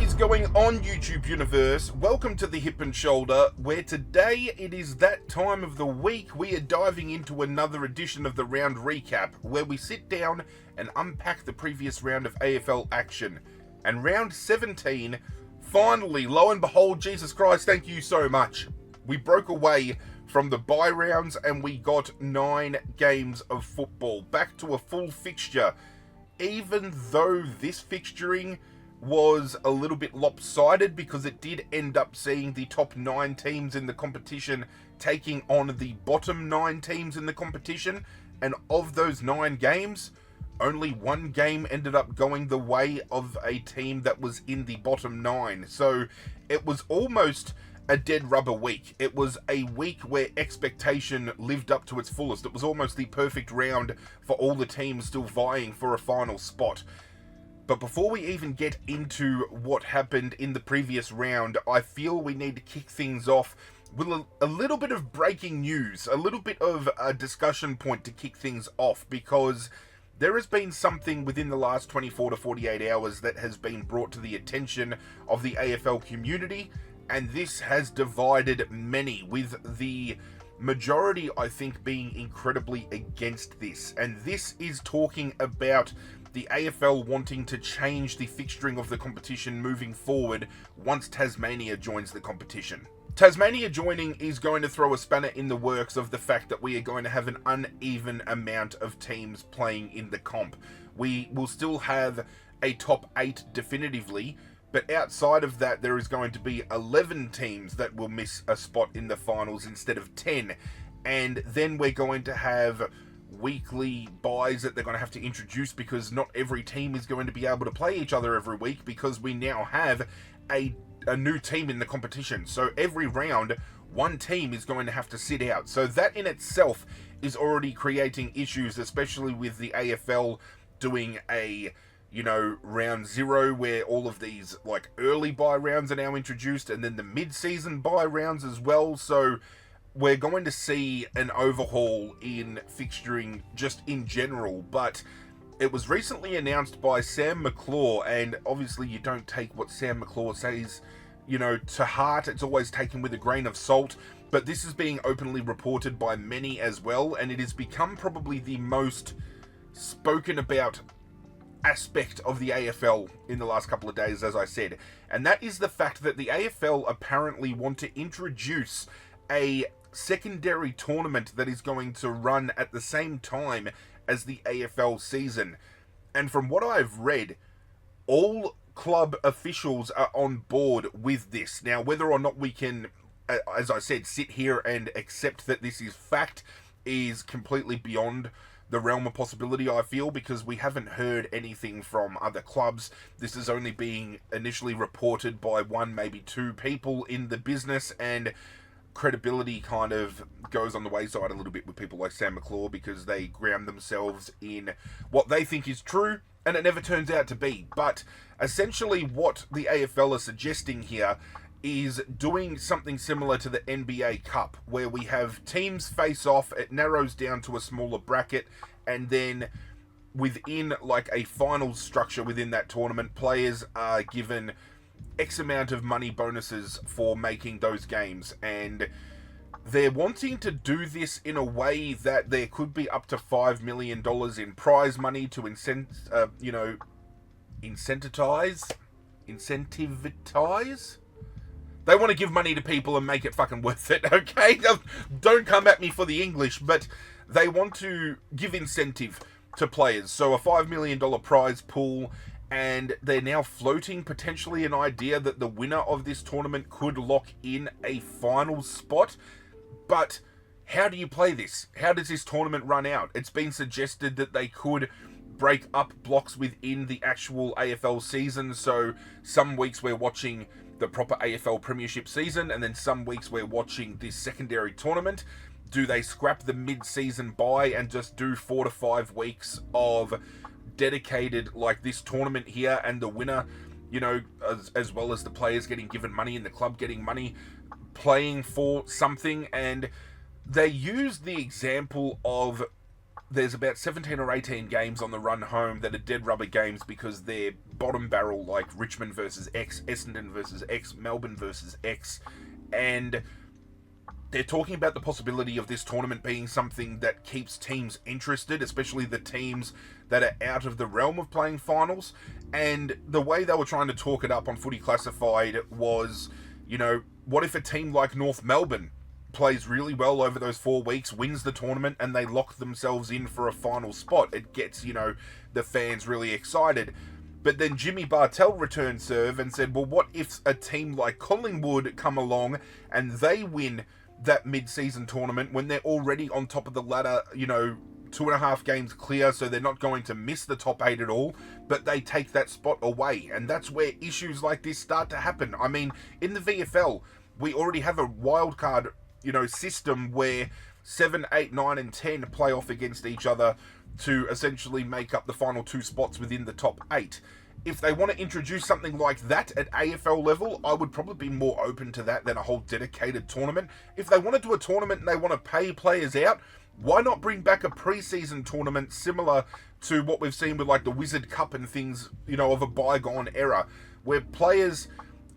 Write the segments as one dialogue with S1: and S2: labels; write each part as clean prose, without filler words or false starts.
S1: is going on, YouTube universe? Welcome to the Hip and Shoulder, where today it is that time of the week we are diving into another edition of the round recap, where we sit down and unpack the previous round of AFL action. And round 17, finally, lo and behold, Jesus Christ, thank you so much. We broke away from the bye rounds and we got 9 games of football, back to a full fixture. Even though this fixturing was a little bit lopsided because it did end up seeing the top 9 teams in the competition taking on the bottom 9 teams in the competition, and of those 9 games, only 1 game ended up going the way of a team that was in the bottom 9. So it was almost a dead rubber week. It was a week where expectation lived up to its fullest. It was almost the perfect round for all the teams still vying for a final spot. But before we even get into what happened in the previous round, I feel we need to kick things off with a little bit of breaking news, a little bit of a discussion point to kick things off, because there has been something within the last 24 to 48 hours that has been brought to the attention of the AFL community, and this has divided many, with the majority, I think, being incredibly against this. And this is talking about the AFL wanting to change the fixturing of the competition moving forward once Tasmania joins the competition. Tasmania joining is going to throw a spanner in the works of the fact that we are going to have an uneven amount of teams playing in the comp. We will still have a top 8 definitively, but outside of that there is going to be 11 teams that will miss a spot in the finals instead of 10. And then we're going to have weekly buys that they're going to have to introduce, because not every team is going to be able to play each other every week, because we now have a new team in the competition. So every round, one team is going to have to sit out. So that in itself is already creating issues, especially with the AFL doing a, round 0 where all of these early buy rounds are now introduced, and then the mid-season buy rounds as well. So we're going to see an overhaul in fixturing just in general, but it was recently announced by Sam McClure, and obviously you don't take what Sam McClure says, to heart. It's always taken with a grain of salt, but this is being openly reported by many as well, and it has become probably the most spoken about aspect of the AFL in the last couple of days, as I said, and that is the fact that the AFL apparently want to introduce a secondary tournament that is going to run at the same time as the AFL season. And from what I've read, all club officials are on board with this. Now, whether or not we can, as I said, sit here and accept that this is fact is completely beyond the realm of possibility, I feel, because we haven't heard anything from other clubs. This is only being initially reported by 1, maybe 2 people in the business, and credibility kind of goes on the wayside a little bit with people like Sam McClure, because they ground themselves in what they think is true, and it never turns out to be. But essentially what the AFL are suggesting here is doing something similar to the NBA Cup, where we have teams face off, it narrows down to a smaller bracket, and then within a finals structure within that tournament, players are given X amount of money bonuses for making those games, and they're wanting to do this in a way that there could be up to $5 million in prize money to incentivize. They want to give money to people and make it fucking worth it, okay? Don't come at me for the English, but they want to give incentive to players. So a $5 million prize pool, and they're now floating potentially an idea that the winner of this tournament could lock in a final spot. But how do you play this? How does this tournament run out? It's been suggested that they could break up blocks within the actual AFL season. So some weeks we're watching the proper AFL Premiership season, and then some weeks we're watching this secondary tournament. Do they scrap the mid-season bye and just do 4 to 5 weeks of dedicated this tournament here, and the winner, as well as the players getting given money and the club getting money, playing for something? And they use the example of there's about 17 or 18 games on the run home that are dead rubber games because they're bottom barrel, like Richmond versus X, Essendon versus X, Melbourne versus X, and they're talking about the possibility of this tournament being something that keeps teams interested, especially the teams that are out of the realm of playing finals. And the way they were trying to talk it up on Footy Classified was, you know, what if a team like North Melbourne plays really well over those 4 weeks, wins the tournament, and they lock themselves in for a final spot? It gets, you know, the fans really excited. But then Jimmy Bartell returned serve and said, well, what if a team like Collingwood come along and they win that mid-season tournament when they're already on top of the ladder, you know, 2.5 games clear, so they're not going to miss the top 8 at all, but they take that spot away. And that's where issues like this start to happen. I mean, in the VFL, we already have a wildcard, you know, system where 7, 8, 9, and 10 play off against each other to essentially make up the final 2 spots within the top 8. If they want to introduce something like that at AFL level, I would probably be more open to that than a whole dedicated tournament. If they want to do a tournament and they want to pay players out, why not bring back a pre-season tournament similar to what we've seen with like the Wizard Cup and things, you know, of a bygone era, where players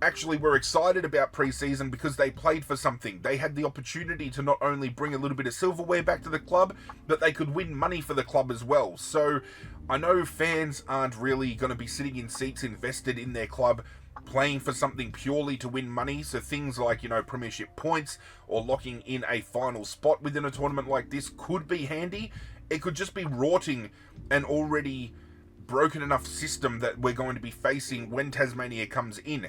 S1: actually were excited about pre-season because they played for something. They had the opportunity to not only bring a little bit of silverware back to the club, but they could win money for the club as well. So I know fans aren't really going to be sitting in seats invested in their club playing for something purely to win money. So things like, you know, premiership points or locking in a final spot within a tournament like this could be handy. It could just be rorting an already broken enough system that we're going to be facing when Tasmania comes in.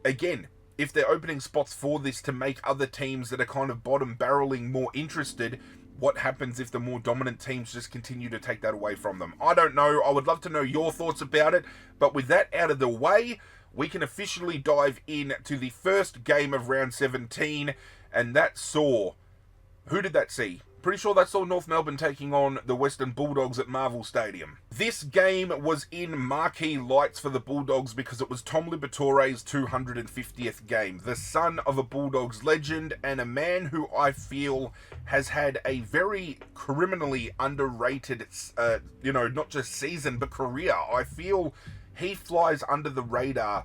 S1: Again, if they're opening spots for this to make other teams that are kind of bottom barreling more interested, what happens if the more dominant teams just continue to take that away from them? I don't know. I would love to know your thoughts about it. But with that out of the way, we can officially dive in to the first game of round 17. And that saw... Who did that see? Pretty sure that saw North Melbourne taking on the Western Bulldogs at Marvel Stadium. This game was in marquee lights for the Bulldogs because it was Tom Liberatore's 250th game. The son of a Bulldogs legend and a man who I feel has had a very criminally underrated, not just season, but career. I feel he flies under the radar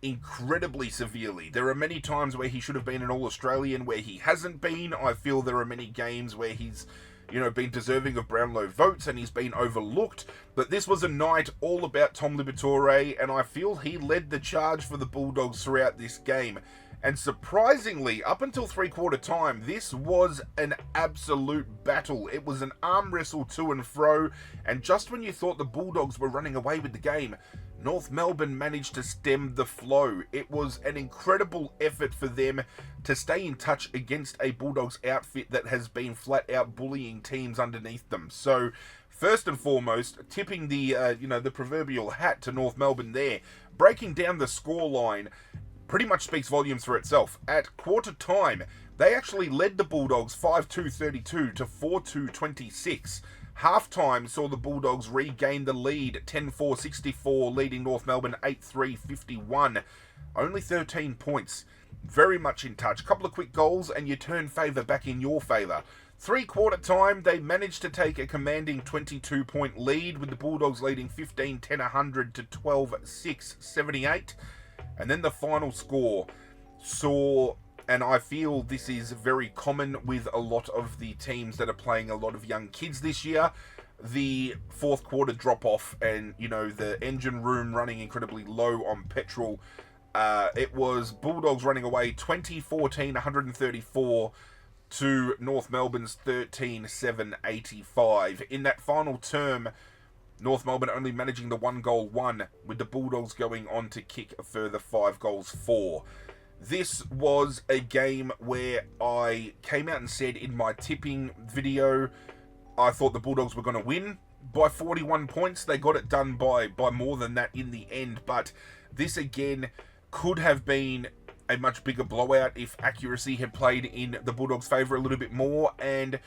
S1: incredibly severely. There are many times where he should have been an All-Australian where he hasn't been. I feel there are many games where he's, been deserving of Brownlow votes and he's been overlooked. But this was a night all about Tom Liberatore, and I feel he led the charge for the Bulldogs throughout this game. And surprisingly, up until three-quarter time, this was an absolute battle. It was an arm wrestle to and fro, and just when you thought the Bulldogs were running away with the game, North Melbourne managed to stem the flow. It was an incredible effort for them to stay in touch against a Bulldogs outfit that has been flat out bullying teams underneath them. So, first and foremost, tipping the the proverbial hat to North Melbourne there, breaking down the scoreline pretty much speaks volumes for itself. At quarter time, they actually led the Bulldogs 5-2-32 to 4-2-26. Halftime saw the Bulldogs regain the lead 10-4-64, leading North Melbourne 8-3-51. Only 13 points. Very much in touch. Couple of quick goals and you turn favour back in your favour. Three-quarter time, they managed to take a commanding 22-point lead, with the Bulldogs leading 15-10-100 to 12-6-78. And then the final score saw, and I feel this is very common with a lot of the teams that are playing a lot of young kids this year, the fourth quarter drop off and, the engine room running incredibly low on petrol. It was Bulldogs running away 20-14-134 to North Melbourne's 13-7-85. In that final term, North Melbourne only managing the 1-goal one, with the Bulldogs going on to kick a further 5 goals for. This was a game where I came out and said in my tipping video, I thought the Bulldogs were going to win by 41 points. They got it done by more than that in the end, but this again could have been a much bigger blowout if accuracy had played in the Bulldogs' favour a little bit more, and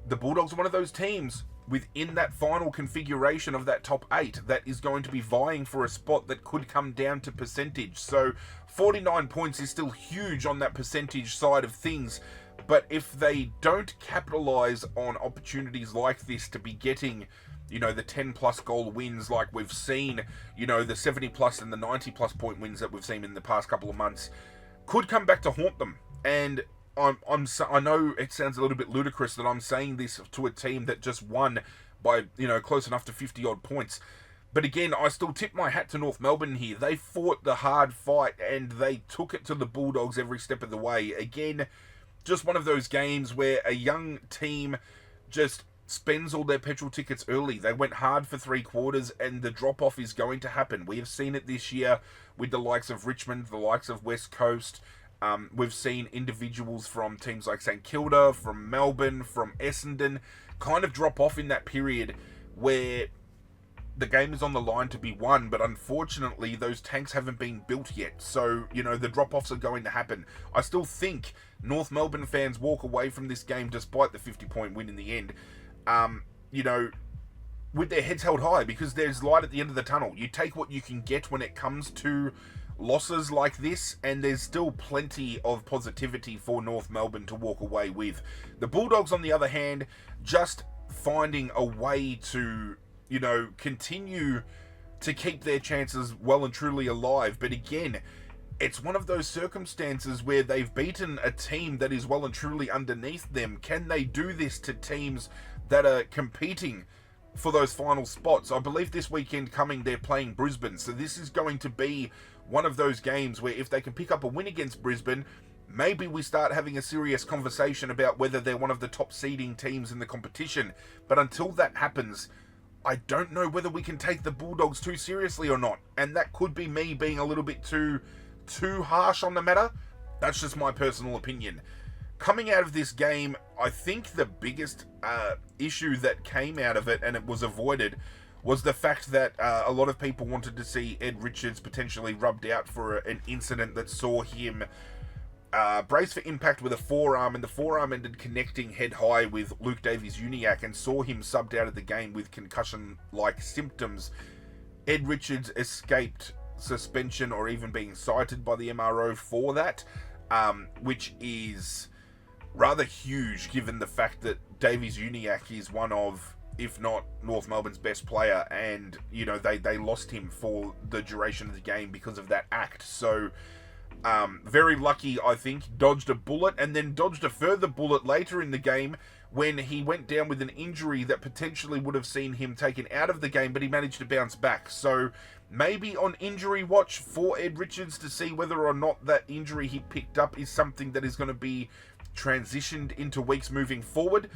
S1: the Bulldogs are one of those teams within that final configuration of that top 8 that is going to be vying for a spot that could come down to percentage. So 49 points is still huge on that percentage side of things, But if they don't capitalise on opportunities like this to be getting, the 10-plus goal wins like we've seen, the 70-plus and the 90-plus point wins that we've seen in the past couple of months, could come back to haunt them. And I know it sounds a little bit ludicrous that I'm saying this to a team that just won by, close enough to 50-odd points. But again, I still tip my hat to North Melbourne here. They fought the hard fight and they took it to the Bulldogs every step of the way. Again, just one of those games where a young team just spends all their petrol tickets early. They went hard for 3 quarters and the drop-off is going to happen. We have seen it this year with the likes of Richmond, the likes of West Coast. We've seen individuals from teams like St Kilda, from Melbourne, from Essendon kind of drop off in that period where the game is on the line to be won, but unfortunately those tanks haven't been built yet. So, the drop-offs are going to happen. I still think North Melbourne fans walk away from this game despite the 50-point win in the end, with their heads held high because there's light at the end of the tunnel. You take what you can get when it comes to losses like this, and there's still plenty of positivity for North Melbourne to walk away with. The Bulldogs, on the other hand, just finding a way to, continue to keep their chances well and truly alive. But again, it's one of those circumstances where they've beaten a team that is well and truly underneath them. Can they do this to teams that are competing for those final spots? I believe this weekend coming, they're playing Brisbane. So this is going to be one of those games where if they can pick up a win against Brisbane, maybe we start having a serious conversation about whether they're one of the top seeding teams in the competition. But until that happens, I don't know whether we can take the Bulldogs too seriously or not. And that could be me being a little bit too harsh on the matter. That's just my personal opinion. Coming out of this game, I think the biggest issue that came out of it, and it was avoided, was the fact that a lot of people wanted to see Ed Richards potentially rubbed out for an incident that saw him brace for impact with a forearm, and the forearm ended connecting head high with Luke Davies-Uniacke and saw him subbed out of the game with concussion-like symptoms. Ed Richards escaped suspension or even being cited by the MRO for that, which is rather huge given the fact that Davies-Uniacke is one of, if not North Melbourne's best player, and they lost him for the duration of the game because of that act. So very lucky, I think. Dodged a bullet and then dodged a further bullet later in the game when he went down with an injury that potentially would have seen him taken out of the game, but he managed to bounce back. So maybe on injury watch for Ed Richards to see whether or not that injury he picked up is something that is going to be transitioned into weeks moving forward.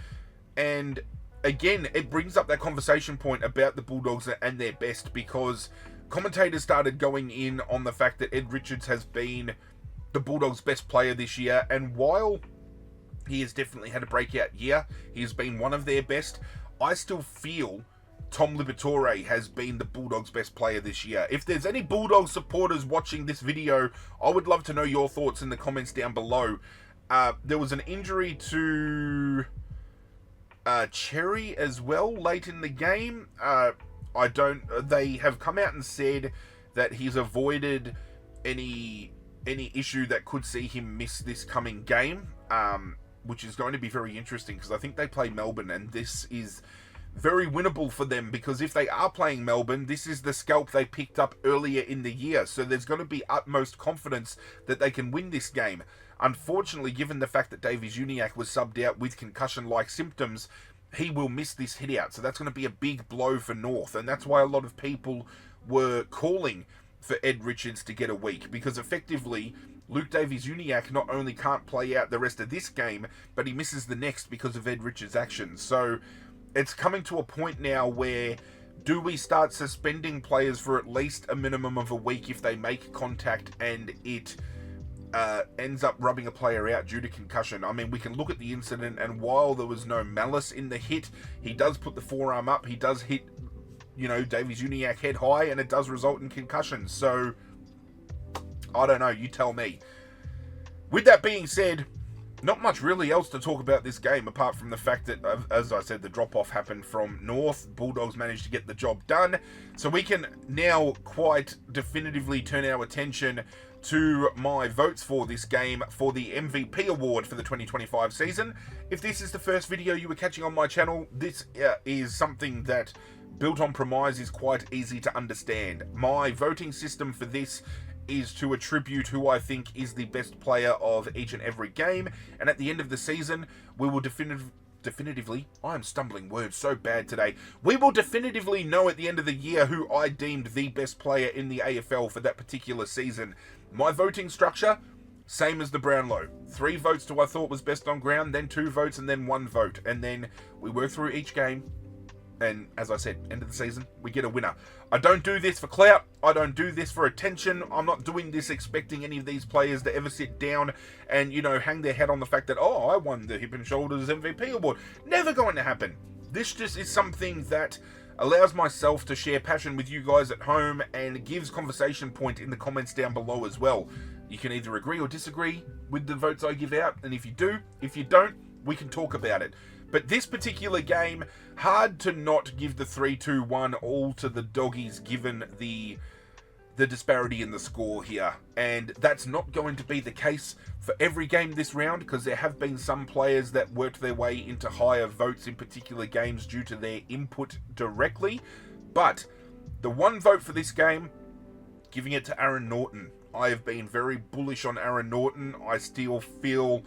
S1: And again, it brings up that conversation point about the Bulldogs and their best, because commentators started going in on the fact that Ed Richards has been the Bulldogs' best player this year, and while he has definitely had a breakout year, he has been one of their best, I still feel Tom Liberatore has been the Bulldogs' best player this year. If there's any Bulldogs supporters watching this video, I would love to know your thoughts in the comments down below. There was an injury to Cherry as well late in the game. They have come out and said that he's avoided any issue that could see him miss this coming game, which is going to be very interesting because I think they play Melbourne, and this is very winnable for them, because if they are playing Melbourne, this is the scalp they picked up earlier in the year, so there's going to be utmost confidence that they can win this game. Unfortunately, given the fact that Davies-Uniacke was subbed out with concussion-like symptoms, he will miss this hit out, so that's going to be a big blow for North, and that's why a lot of people were calling for Ed Richards to get a week, because effectively Luke Davies-Uniacke not only can't play out the rest of this game, but he misses the next because of Ed Richards' actions. So it's coming to a point now where, do we start suspending players for at least a minimum of a week if they make contact and it ends up rubbing a player out due to concussion? I mean, we can look at the incident, and while there was no malice in the hit, he does put the forearm up, he does hit, Davies-Uniacke head high, and it does result in concussion. So I don't know, you tell me. With that being said, not much really else to talk about this game, apart from the fact that, as I said, the drop-off happened from North. Bulldogs managed to get the job done. So we can now quite definitively turn our attention to my votes for this game for the MVP award for the 2025 season. If this is the first video you were catching on my channel, this is something that, built on premise, is quite easy to understand. My voting system for this is to attribute who I think is the best player of each and every game, and at the end of the season, we will definitively, I am stumbling words so bad today. We will definitively know at the end of the year who I deemed the best player in the AFL for that particular season. My voting structure, same as the Brownlow. 3 votes to I thought was best on ground, then 2 votes, and then 1 vote. And then we work through each game. And as I said, end of the season, we get a winner. I don't do this for clout. I don't do this for attention. I'm not doing this expecting any of these players to ever sit down and, you know, hang their head on the fact that, oh, I won the Hip and Shoulders MVP award. Never going to happen. This just is something that allows myself to share passion with you guys at home and gives conversation point in the comments down below as well. You can either agree or disagree with the votes I give out. And if you do, if you don't, we can talk about it. But this particular game, hard to not give the 3-2-1 all to the doggies given the disparity in the score here. And that's not going to be the case for every game this round, because there have been some players that worked their way into higher votes in particular games due to their input directly. But the 1 vote for this game, giving it to Aaron Naughton. I have been very bullish on Aaron Naughton. I still feel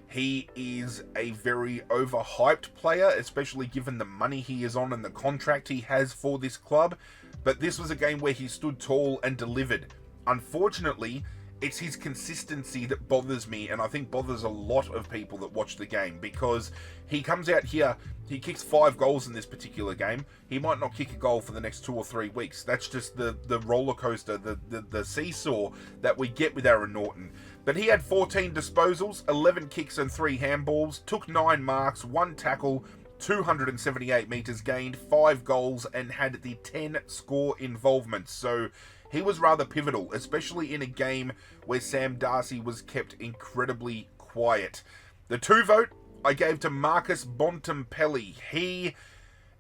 S1: he is a very overhyped player, especially given the money he is on and the contract he has for this club. But this was a game where he stood tall and delivered. Unfortunately, it's his consistency that bothers me, and I think bothers a lot of people that watch the game, because he comes out here, he kicks 5 goals in this particular game. He might not kick a goal for the next 2 or 3 weeks. That's just the roller coaster, the seesaw that we get with Aaron Naughton. But he had 14 disposals, 11 kicks and 3 handballs, took 9 marks, 1 tackle, 278 metres gained, 5 goals, and had the 10 score involvements. So he was rather pivotal, especially in a game where Sam Darcy was kept incredibly quiet. The 2 vote I gave to Marcus Bontempelli. He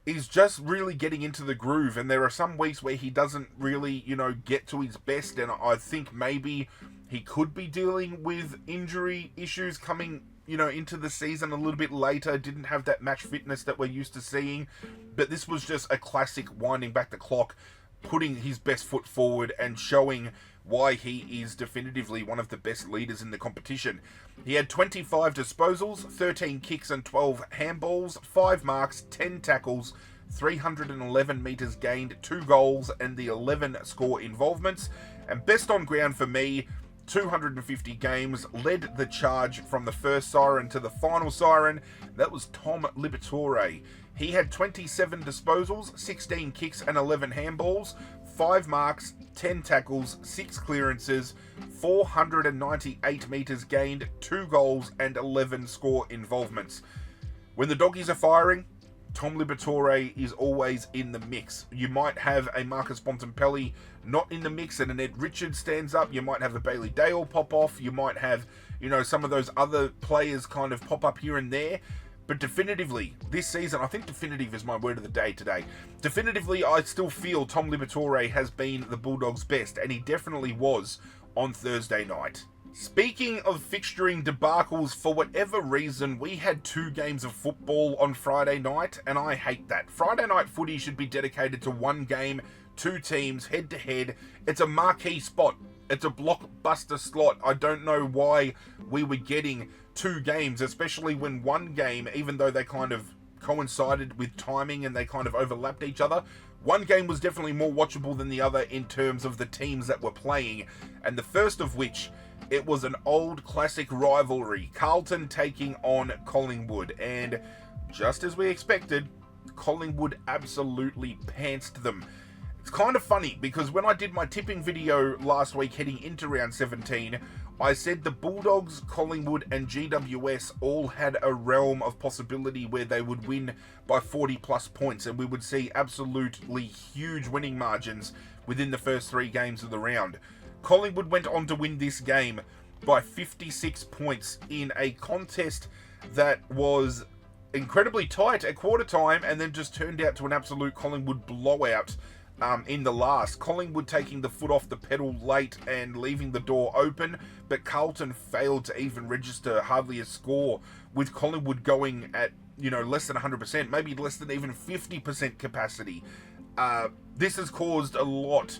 S1: is just really getting into the groove, and there are some weeks where he doesn't really, you know, get to his best, and I think maybe he could be dealing with injury issues coming, you know, into the season a little bit later. Didn't have that match fitness that we're used to seeing, but this was just a classic winding back the clock, putting his best foot forward and showing why he is definitively one of the best leaders in the competition. He had 25 disposals, 13 kicks and 12 handballs, 5 marks, 10 tackles, 311 metres gained, 2 goals, and the 11 score involvements. And best on ground for me, 250 games, led the charge from the first siren to the final siren. That was Tom Liberatore. He had 27 disposals, 16 kicks and 11 handballs, 5 marks, 10 tackles, 6 clearances, 498 metres gained, 2 goals, and 11 score involvements. When the doggies are firing, Tom Liberatore is always in the mix. You might have a Marcus Bontempelli not in the mix and an Ed Richards stands up. You might have a Bailey Dale pop off. You might have, you know, some of those other players kind of pop up here and there. But definitively, this season, I think definitive is my word of the day today. Definitively, I still feel Tom Liberatore has been the Bulldogs' best, and he definitely was on Thursday night. Speaking of fixturing debacles, for whatever reason, we had 2 games of football on Friday night, and I hate that. Friday night footy should be dedicated to 1 game, 2 teams, head-to-head. It's a marquee spot. It's a blockbuster slot. I don't know why we were getting 2 games, especially when 1 game, even though they kind of coincided with timing and they kind of overlapped each other, 1 game was definitely more watchable than the other in terms of the teams that were playing, and the first of which, it was an old classic rivalry, Carlton taking on Collingwood, and just as we expected, Collingwood absolutely pantsed them. It's kind of funny, because when I did my tipping video last week heading into round 17, I said the Bulldogs, Collingwood and GWS all had a realm of possibility where they would win by 40 plus points, and we would see absolutely huge winning margins within the first 3 games of the round. Collingwood went on to win this game by 56 points in a contest that was incredibly tight at quarter time and then just turned out to an absolute Collingwood blowout in the last. Collingwood taking the foot off the pedal late and leaving the door open, but Carlton failed to even register hardly a score, with Collingwood going at, less than 100%, maybe less than even 50% capacity. This has caused a lot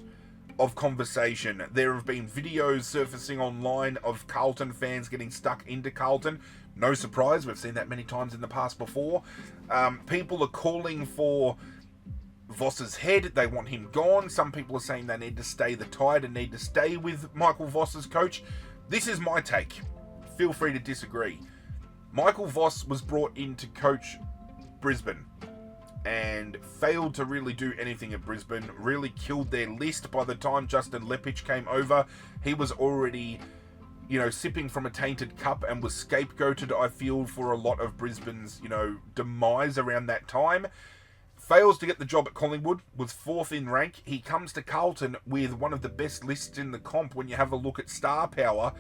S1: of conversation. There have been videos surfacing online of Carlton fans getting stuck into Carlton. No surprise, we've seen that many times in the past before. People are calling for Voss's head. They want him gone. Some people are saying they need to stay the tide and need to stay with Michael Voss as coach. This is my take. Feel free to disagree. Michael Voss was brought in to coach Brisbane and failed to really do anything at Brisbane, really killed their list. By the time Justin Leppich came over, he was already, sipping from a tainted cup and was scapegoated, I feel, for a lot of Brisbane's, demise around that time. Fails to get the job at Collingwood, was 4th in rank. He comes to Carlton with one of the best lists in the comp when you have a look at star power,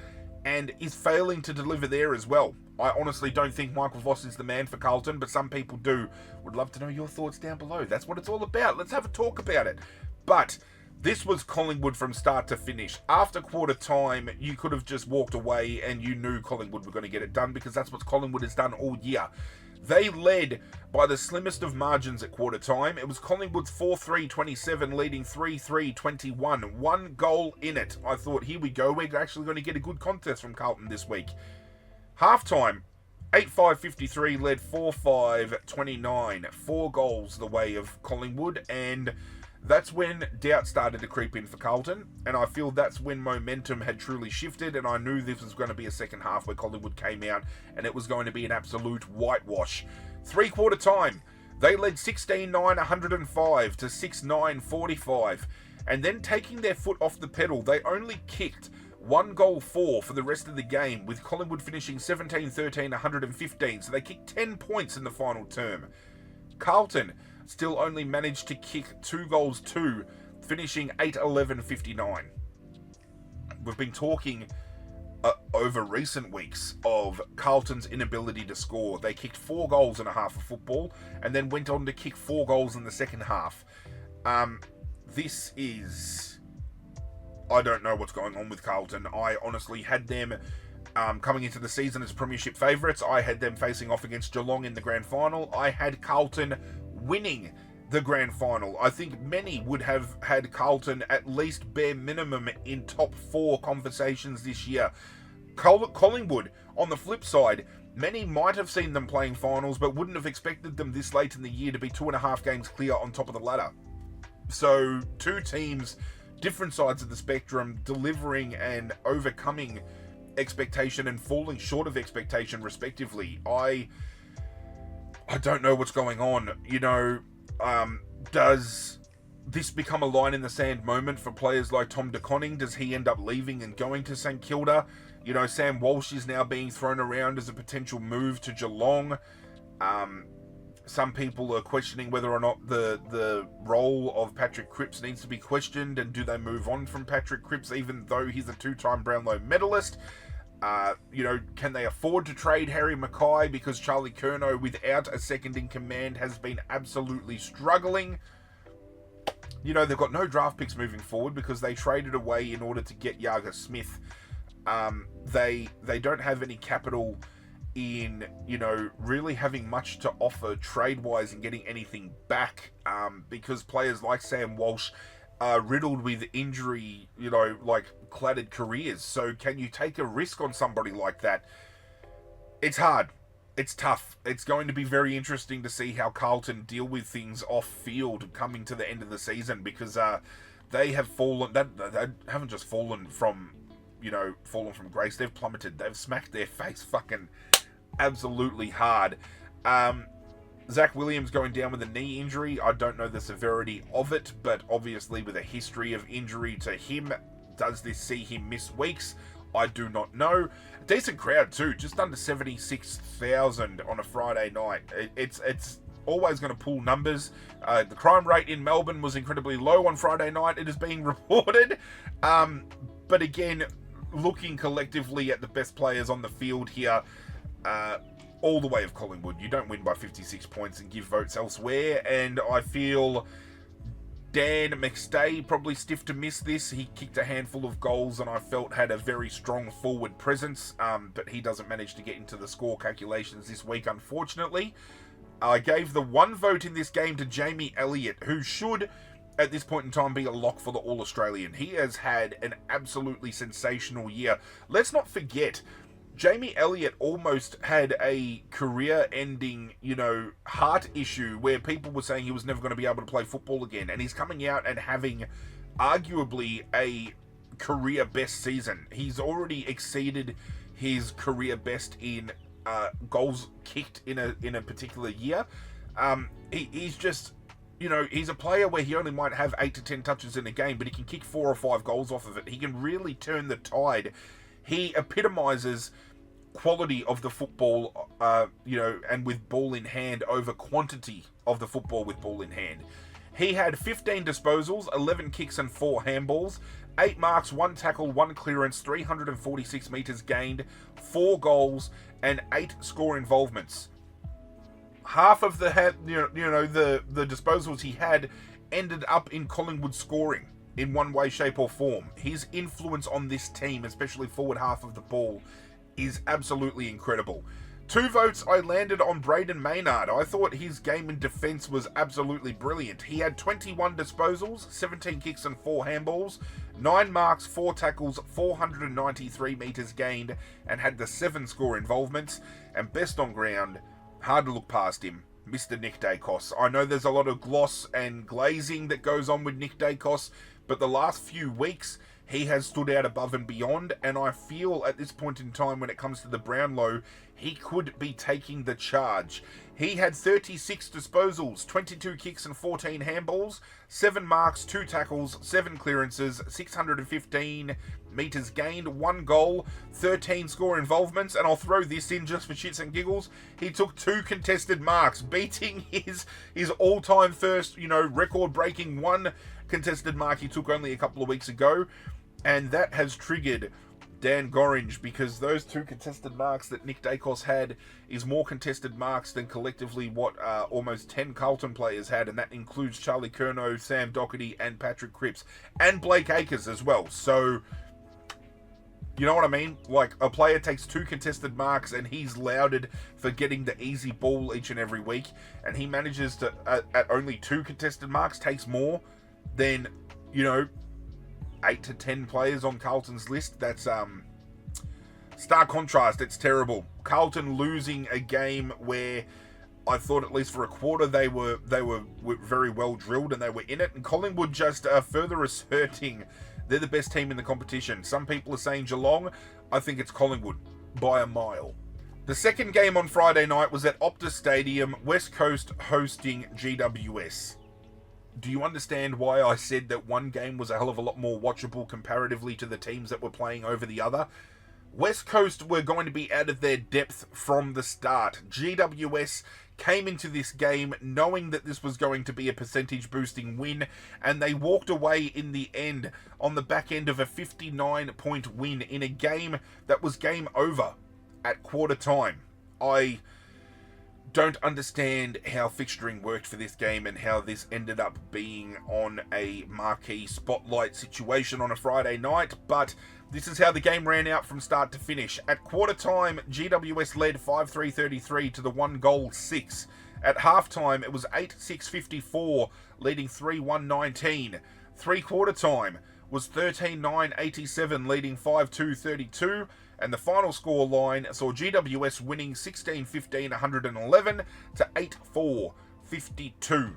S1: and is failing to deliver there as well. I honestly don't think Michael Voss is the man for Carlton, but some people do. Would love to know your thoughts down below. That's what it's all about. Let's have a talk about it. But this was Collingwood from start to finish. After quarter time, you could have just walked away and you knew Collingwood were going to get it done, because that's what Collingwood has done all year. They led by the slimmest of margins at quarter time. It was Collingwood's 4-3-27 leading 3-3-21. One goal in it. I thought, here we go. We're actually going to get a good contest from Carlton this week. Halftime, 8-5-53 led 4-5-29. 4 goals the way of Collingwood, and that's when doubt started to creep in for Carlton, and I feel that's when momentum had truly shifted, and I knew this was going to be a second half where Collingwood came out and it was going to be an absolute whitewash. 3-quarter time, they led 16-9-105 to 6-9-45, and then taking their foot off the pedal, they only kicked 1 goal for the rest of the game, with Collingwood finishing 17-13-115, so they kicked 10 points in the final term. Carlton still only managed to kick 2 goals too, finishing 8-11-59. We've been talking over recent weeks of Carlton's inability to score. They kicked 4 goals in a half of football and then went on to kick 4 goals in the second half. This is... I don't know what's going on with Carlton. I honestly had them coming into the season as premiership favourites. I had them facing off against Geelong in the grand final. I had Carlton winning the grand final. I think many would have had Carlton at least bare minimum in top 4 conversations this year. Collingwood, on the flip side, many might have seen them playing finals, but wouldn't have expected them this late in the year to be 2.5 games clear on top of the ladder. So, 2 teams, different sides of the spectrum, delivering and overcoming expectation and falling short of expectation respectively. I don't know what's going on. Does this become a line in the sand moment for players like Tom De Koning? Does he end up leaving and going to St Kilda? Sam Walsh is now being thrown around as a potential move to Geelong. Some people are questioning whether or not the role of Patrick Cripps needs to be questioned, and do they move on from Patrick Cripps even though he's a 2-time Brownlow medalist? Can they afford to trade Harry Mackay, because Charlie Curnow, without a second in command, has been absolutely struggling? They've got no draft picks moving forward because they traded away in order to get Yaga Smith. They don't have any capital in, really having much to offer trade-wise and getting anything back, because players like Sam Walsh are riddled with injury, cladded careers. So can you take a risk on somebody like that? It's hard. It's tough. It's going to be very interesting to see how Carlton deal with things off-field coming to the end of the season, because they have fallen... They haven't just fallen from grace. They've plummeted. They've smacked their face fucking absolutely hard. Zach Williams going down with a knee injury. I don't know the severity of it, but obviously with a history of injury to him, does this see him miss weeks? I do not know. Decent crowd too, just under 76,000 on a Friday night. It's always going to pull numbers. The crime rate in Melbourne was incredibly low on Friday night, it is being reported. But again, looking collectively at the best players on the field here, all the way of Collingwood, you don't win by 56 points and give votes elsewhere, and I feel Dan McStay probably stiff to miss this. He kicked a handful of goals and I felt had a very strong forward presence, but he doesn't manage to get into the score calculations this week, unfortunately. I gave the one vote in this game to Jamie Elliott, who should, at this point in time, be a lock for the All-Australian. He has had an absolutely sensational year. Let's not forget, Jamie Elliott almost had a career-ending, heart issue where people were saying he was never going to be able to play football again. And he's coming out and having arguably a career best season. He's already exceeded his career best in goals kicked in a particular year. He's just, he's a player where he only might have 8 to 10 touches in a game, but he can kick 4 or 5 goals off of it. He can really turn the tide. He epitomizes quality of the football, and with ball in hand over quantity of the football with ball in hand. He had 15 disposals, 11 kicks and 4 handballs, 8 marks, 1 tackle, 1 clearance, 346 metres gained, 4 goals, and 8 score involvements. Half of the disposals he had ended up in Collingwood scoring in one way, shape, or form. His influence on this team, especially forward half of the ball, is absolutely incredible. 2 votes I landed on Braden Maynard. I thought his game in defence was absolutely brilliant. He had 21 disposals, 17 kicks and 4 handballs, 9 marks, 4 tackles, 493 metres gained, and had the 7 score involvements. And best on ground, hard to look past him, Mr. Nick Dacos. I know there's a lot of gloss and glazing that goes on with Nick Dacos, but the last few weeks, he has stood out above and beyond, and I feel at this point in time when it comes to the Brownlow, he could be taking the charge. He had 36 disposals, 22 kicks and 14 handballs, 7 marks, 2 tackles, 7 clearances, 615 metres gained, 1 goal, 13 score involvements, and I'll throw this in just for shits and giggles. He took 2 contested marks, beating his all-time first, record-breaking 1 contested mark he took only a couple of weeks ago, and that has triggered Dan Gorringe, because those 2 contested marks that Nick Dacos had is more contested marks than collectively what almost 10 Carlton players had, and that includes Charlie Curnow, Sam Doherty, and Patrick Cripps, and Blake Acres as well. So, you know what I mean? Like, a player takes 2 contested marks and he's lauded for getting the easy ball each and every week, and he manages to, at only 2 contested marks, takes more than, 8 to 10 players on Carlton's list. That's stark contrast. It's terrible. Carlton losing a game where I thought at least for a quarter they were very well drilled and they were in it, and Collingwood just further asserting they're the best team in the competition. Some people are saying Geelong. I think it's Collingwood by a mile. The second game on Friday night was at Optus Stadium, West Coast hosting GWS. Do you understand why I said that one game was a hell of a lot more watchable comparatively to the teams that were playing over the other? West Coast were going to be out of their depth from the start. GWS came into this game knowing that this was going to be a percentage-boosting win, and they walked away in the end on the back end of a 59-point win in a game that was game over at quarter time. I don't understand how fixturing worked for this game and how this ended up being on a marquee spotlight situation on a Friday night, but this is how the game ran out from start to finish. At quarter time, GWS led 5-3-33 to the 1-goal 6. At halftime, it was 8-6-54, leading 3-1-19. Three-quarter time was 13-9-87, leading 5-2-32. And the final score line saw GWS winning 16-15-111 to 8-4-52.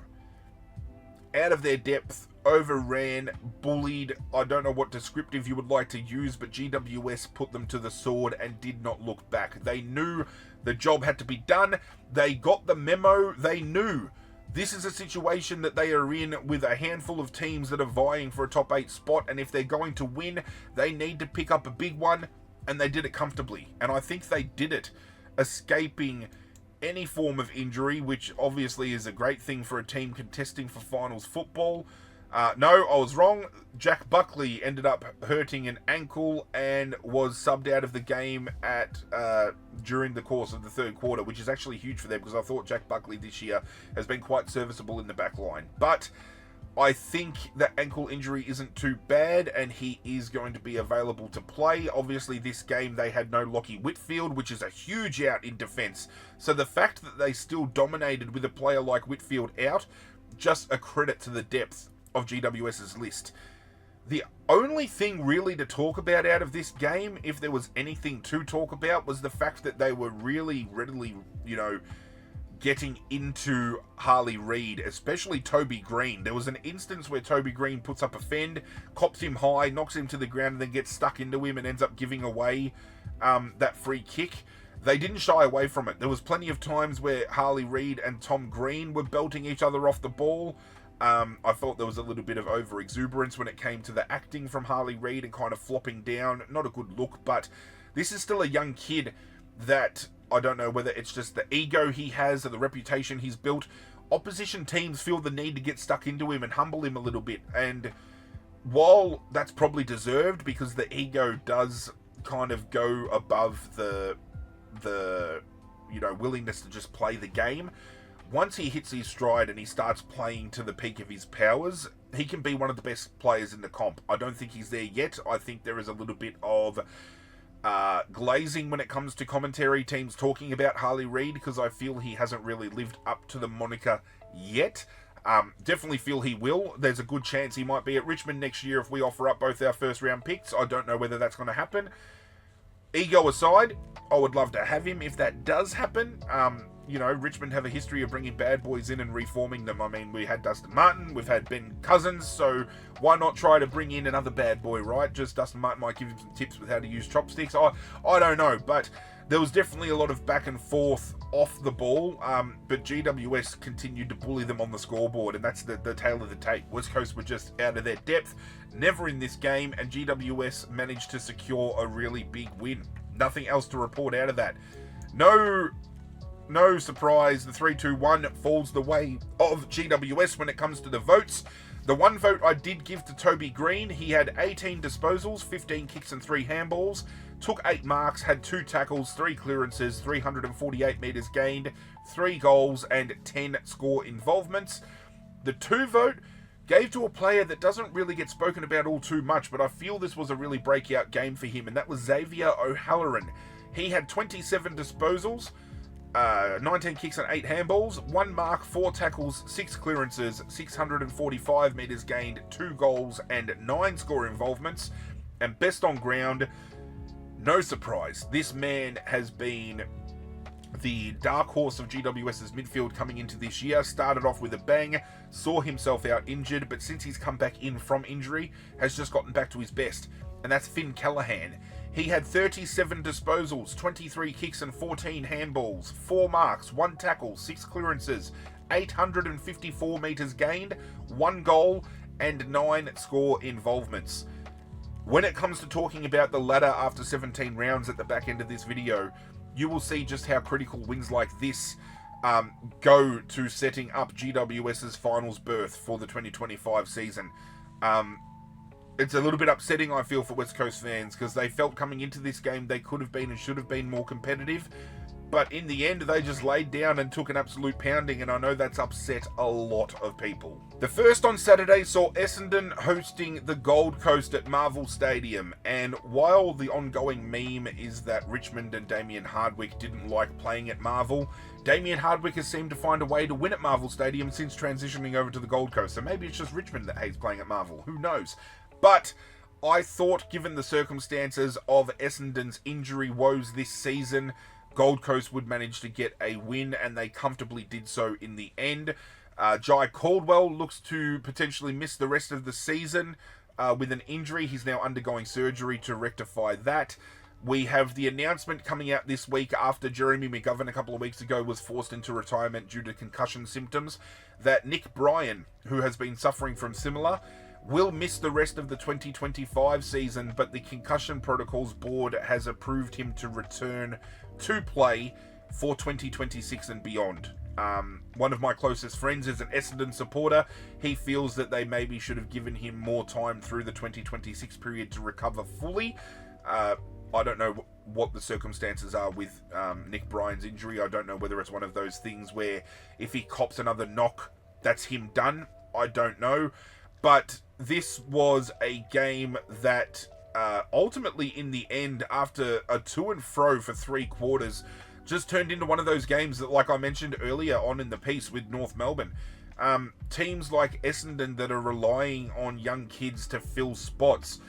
S1: Out of their depth, overran, bullied. I don't know what descriptive you would like to use, but GWS put them to the sword and did not look back. They knew the job had to be done. They got the memo. They knew this is a situation that they are in with a handful of teams that are vying for a top 8 spot, and if they're going to win, they need to pick up a big one. And they did it comfortably. And I think they did it, escaping any form of injury, which obviously is a great thing for a team contesting for finals football. No, I was wrong. Jack Buckley ended up hurting an ankle and was subbed out of the game during the course of the third quarter, which is actually huge for them because I thought Jack Buckley this year has been quite serviceable in the back line. But I think that ankle injury isn't too bad, and he is going to be available to play. Obviously, this game they had no Lockie Whitfield, which is a huge out in defence. So the fact that they still dominated with a player like Whitfield out, just a credit to the depth of GWS's list. The only thing really to talk about out of this game, if there was anything to talk about, was the fact that they were really readily, getting into Harley Reid, especially Toby Green. There was an instance where Toby Green puts up a fend, cops him high, knocks him to the ground, and then gets stuck into him and ends up giving away that free kick. They didn't shy away from it. There was plenty of times where Harley Reid and Tom Green were belting each other off the ball. I felt there was a little bit of over-exuberance when it came to the acting from Harley Reid and kind of flopping down. Not a good look, but this is still a young kid that... I don't know whether it's just the ego he has or the reputation he's built. Opposition teams feel the need to get stuck into him and humble him a little bit. And while that's probably deserved, because the ego does kind of go above the willingness to just play the game, once he hits his stride and he starts playing to the peak of his powers, he can be one of the best players in the comp. I don't think he's there yet. I think there is a little bit of... glazing when it comes to commentary teams talking about Harley Reid, because I feel he hasn't really lived up to the moniker yet. Definitely feel he will. There's a good chance he might be at Richmond next year if we offer up both our first round picks. I don't know whether that's going to happen. Ego aside, I would love to have him if that does happen. Richmond have a history of bringing bad boys in and reforming them. I mean, we had Dustin Martin, we've had Ben Cousins, so why not try to bring in another bad boy, right? Just Dustin Martin might give him some tips with how to use chopsticks. I don't know, but there was definitely a lot of back and forth off the ball, but GWS continued to bully them on the scoreboard, and that's the tail of the tape. West Coast were just out of their depth, never in this game, and GWS managed to secure a really big win. Nothing else to report out of that. No surprise, the 3-2-1 falls the way of GWS when it comes to the votes. The one vote I did give to Toby Green, he had 18 disposals, 15 kicks and 3 handballs, took 8 marks, had 2 tackles, 3 clearances, 348 metres gained, 3 goals and 10 score involvements. The 2 vote gave to a player that doesn't really get spoken about all too much, but I feel this was a really breakout game for him, and that was Xavier O'Halloran. He had 27 disposals, 19 kicks and 8 handballs, 1 mark, 4 tackles, 6 clearances, 645 metres gained, 2 goals and 9 score involvements. And best on ground, no surprise, this man has been the dark horse of GWS's midfield coming into this year. Started off with a bang, saw himself out injured, but since he's come back in from injury, has just gotten back to his best. And that's Finn Callaghan. He had 37 disposals, 23 kicks and 14 handballs, 4 marks, 1 tackle, 6 clearances, 854 metres gained, 1 goal and 9 score involvements. When it comes to talking about the ladder after 17 rounds at the back end of this video, you will see just how critical wins like this go to setting up GWS's finals berth for the 2025 season. It's a little bit upsetting, I feel, for West Coast fans, because they felt coming into this game they could have been and should have been more competitive. But in the end, they just laid down and took an absolute pounding, and I know that's upset a lot of people. The first on Saturday saw Essendon hosting the Gold Coast at Marvel Stadium, and while the ongoing meme is that Richmond and Damien Hardwick didn't like playing at Marvel, Damien Hardwick has seemed to find a way to win at Marvel Stadium since transitioning over to the Gold Coast, so maybe it's just Richmond that hates playing at Marvel, who knows? But I thought, given the circumstances of Essendon's injury woes this season, Gold Coast would manage to get a win, and they comfortably did so in the end. Jai Caldwell looks to potentially miss the rest of the season with an injury. He's now undergoing surgery to rectify that. We have the announcement coming out this week after Jeremy McGovern a couple of weeks ago was forced into retirement due to concussion symptoms, that Nick Bryan, who has been suffering from similar, will miss the rest of the 2025 season, but the Concussion Protocols Board has approved him to return to play for 2026 and beyond. One of my closest friends is an Essendon supporter. He feels that they maybe should have given him more time through the 2026 period to recover fully. I don't know what the circumstances are with Nick Bryan's injury. I don't know whether it's one of those things where if he cops another knock, that's him done. I don't know. But this was a game that ultimately, in the end, after a to and fro for 3 quarters, just turned into one of those games that, like I mentioned earlier on in the piece with North Melbourne, teams like Essendon that are relying on young kids to fill spots,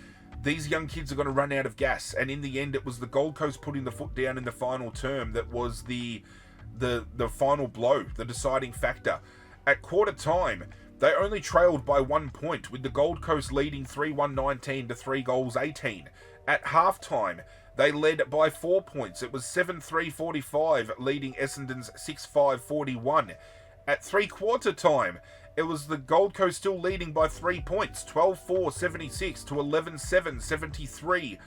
S1: these young kids are going to run out of gas. And in the end, it was the Gold Coast putting the foot down in the final term that was the final blow, the deciding factor. At quarter time, they only trailed by 1 point, with the Gold Coast leading 3-1-19 to 3 goals 18. At halftime, they led by 4 points. It was 7-3-45, leading Essendon's 6-5-41. At three-quarter time, it was the Gold Coast still leading by 3 points, 12-4-76 to 11-7-73.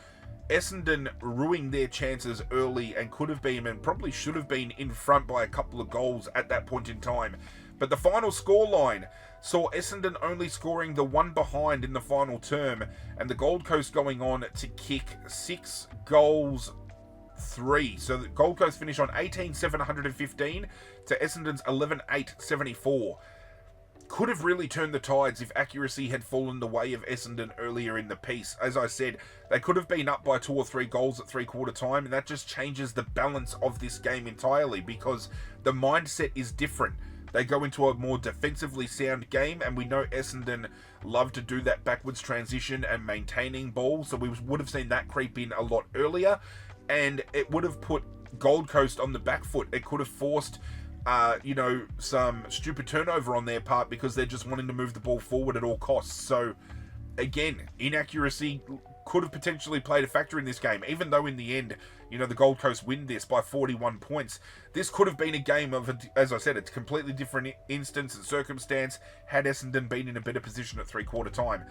S1: Essendon ruining their chances early and could have been, and probably should have been, in front by a couple of goals at that point in time. But the final scoreline saw Essendon only scoring the one behind in the final term, and the Gold Coast going on to kick 6 goals 3. So the Gold Coast finished on 18-715 to Essendon's 11-8-74. Could have really turned the tides if accuracy had fallen the way of Essendon earlier in the piece. As I said, they could have been up by 2 or 3 goals at three-quarter time, and that just changes the balance of this game entirely, because the mindset is different. They go into a more defensively sound game, and we know Essendon love to do that backwards transition and maintaining balls, so we would have seen that creep in a lot earlier, and it would have put Gold Coast on the back foot. It could have forced some stupid turnover on their part, because they're just wanting to move the ball forward at all costs. So, again, inaccuracy could have potentially played a factor in this game, even though in the end, the Gold Coast win this by 41 points. This could have been a game of, as I said, it's a completely different instance and circumstance had Essendon been in a better position at three-quarter time.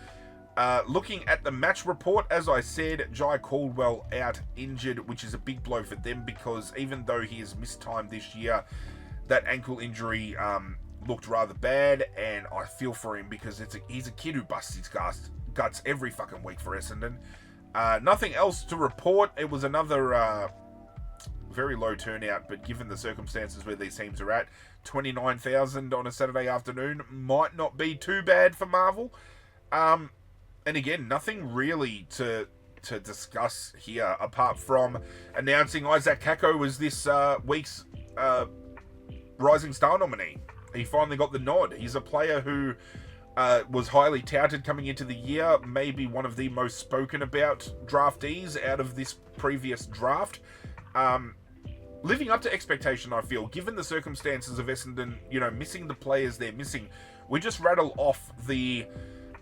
S1: Looking at the match report, as I said, Jai Caldwell out injured, which is a big blow for them, because even though he has missed time this year, that ankle injury looked rather bad, and I feel for him, because he's a kid who busts his guts every fucking week for Essendon. Nothing else to report. It was another very low turnout, but given the circumstances where these teams are at, 29,000 on a Saturday afternoon might not be too bad for Marvel. And again, nothing really to discuss here, apart from announcing Isaac Kako as this week's Rising Star nominee. He finally got the nod. He's a player who was highly touted coming into the year, maybe one of the most spoken about draftees out of this previous draft. Living up to expectation, I feel, given the circumstances of Essendon, missing the players they're missing. We just rattle off the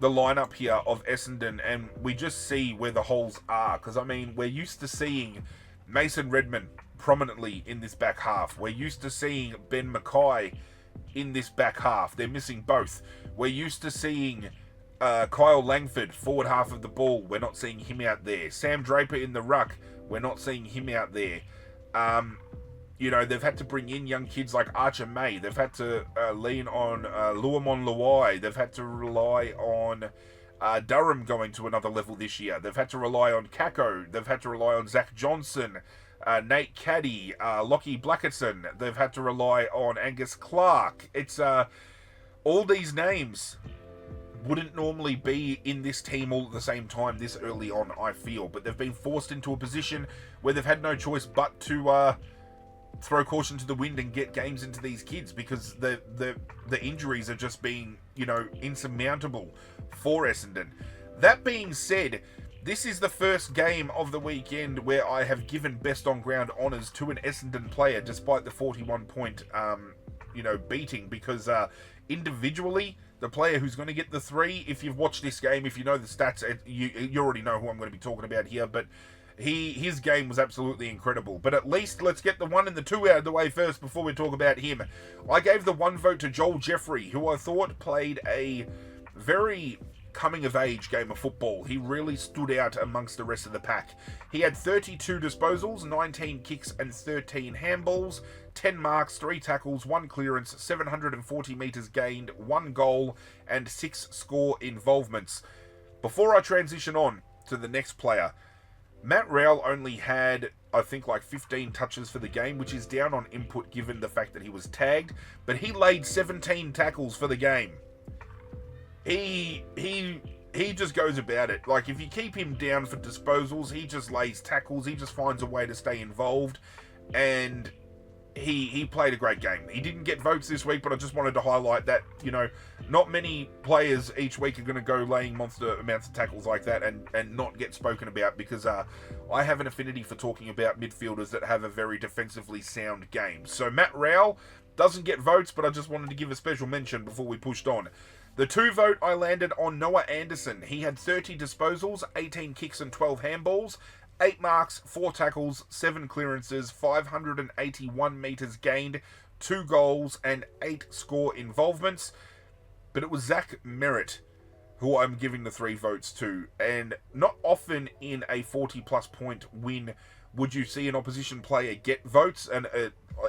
S1: lineup here of Essendon, and we just see where the holes are, because we're used to seeing Mason Redman prominently in this back half. We're used to seeing Ben Mackay in this back half. They're missing both. We're used to seeing Kyle Langford, forward half of the ball. We're not seeing him out there. Sam Draper in the ruck. We're not seeing him out there. They've had to bring in young kids like Archer May. They've had to lean on Luamon Luai. They've had to rely on Durham going to another level this year. They've had to rely on Kako. They've had to rely on Zach Johnson, Nate Caddy, Lockie Blacketson. They've had to rely on Angus Clark. It's all these names wouldn't normally be in this team all at the same time this early on, I feel. But they've been forced into a position where they've had no choice but to throw caution to the wind and get games into these kids, because the injuries are just being, insurmountable for Essendon. That being said, this is the first game of the weekend where I have given best on ground honours to an Essendon player, despite the 41 point, beating, because individually, the player who's going to get the 3, if you've watched this game, if you know the stats, you already know who I'm going to be talking about here, but his game was absolutely incredible. But at least let's get the 1 and the 2 out of the way first before we talk about him. I gave the 1 vote to Joel Jeffrey, who I thought played a very coming-of-age game of football. He really stood out amongst the rest of the pack. He had 32 disposals, 19 kicks and 13 handballs, 10 marks, 3 tackles, 1 clearance, 740 metres gained, 1 goal, and 6 score involvements. Before I transition on to the next player, Matt Rowell only had, I think, 15 touches for the game, which is down on input given the fact that he was tagged, but he laid 17 tackles for the game. he just goes about it. Like, if you keep him down for disposals, he just lays tackles. He just finds a way to stay involved. And he played a great game. He didn't get votes this week, but I just wanted to highlight that, you know, not many players each week are going to go laying monster amounts of tackles like that and not get spoken about, because I have an affinity for talking about midfielders that have a very defensively sound game. So Matt Rowell doesn't get votes, but I just wanted to give a special mention before we pushed on. The 2 vote I landed on Noah Anderson. He had 30 disposals, 18 kicks and 12 handballs, 8 marks, 4 tackles, 7 clearances, 581 metres gained, 2 goals and 8 score involvements. But it was Zach Merritt who I'm giving the 3 votes to. And not often in a 40-plus point win would you see an opposition player get votes, and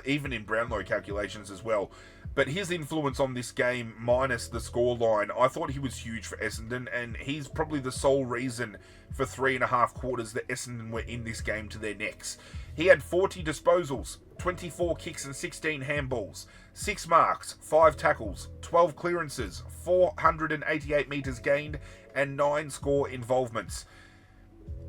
S1: even in Brownlow calculations as well. But his influence on this game, minus the scoreline, I thought he was huge for Essendon, and he's probably the sole reason for 3.5 quarters that Essendon were in this game to their necks. He had 40 disposals, 24 kicks and 16 handballs, 6 marks, 5 tackles, 12 clearances, 488 metres gained, and 9 score involvements.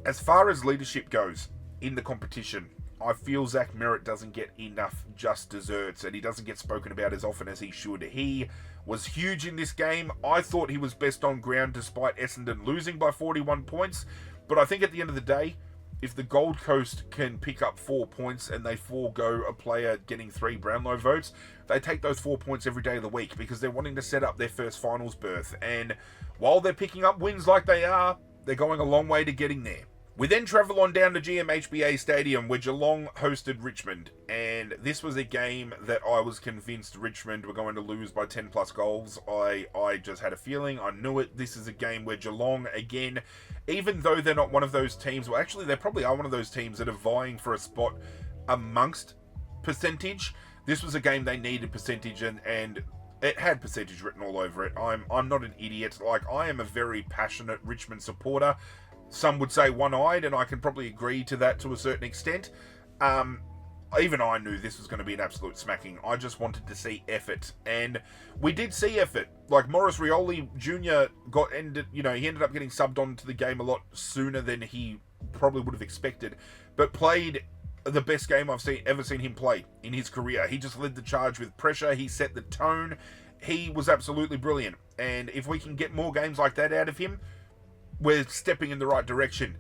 S1: As far as leadership goes in the competition, I feel Zach Merritt doesn't get enough just desserts, and he doesn't get spoken about as often as he should. He was huge in this game. I thought he was best on ground despite Essendon losing by 41 points. But I think at the end of the day, if the Gold Coast can pick up 4 points and they forego a player getting 3 Brownlow votes, they take those 4 points every day of the week because they're wanting to set up their first finals berth. And while they're picking up wins like they are, they're going a long way to getting there. We then travel on down to GMHBA Stadium, where Geelong hosted Richmond, and this was a game that I was convinced Richmond were going to lose by 10 plus goals. I just had a feeling, I knew it. This is a game where Geelong, again, even though they're not one of those teams, well actually they probably are one of those teams that are vying for a spot amongst percentage. This was a game they needed percentage, and it had percentage written all over it. I'm not an idiot. Like, I am a very passionate Richmond supporter. Some would say one-eyed, and I can probably agree to that to a certain extent. Even I knew this was going to be an absolute smacking. I just wanted to see effort, and we did see effort. Like, Maurice Rioli Jr. he ended up getting subbed onto the game a lot sooner than he probably would have expected, but played the best game I've ever seen him play in his career. He just led the charge with pressure. He set the tone. He was absolutely brilliant, and if we can get more games like that out of him, we're stepping in the right direction.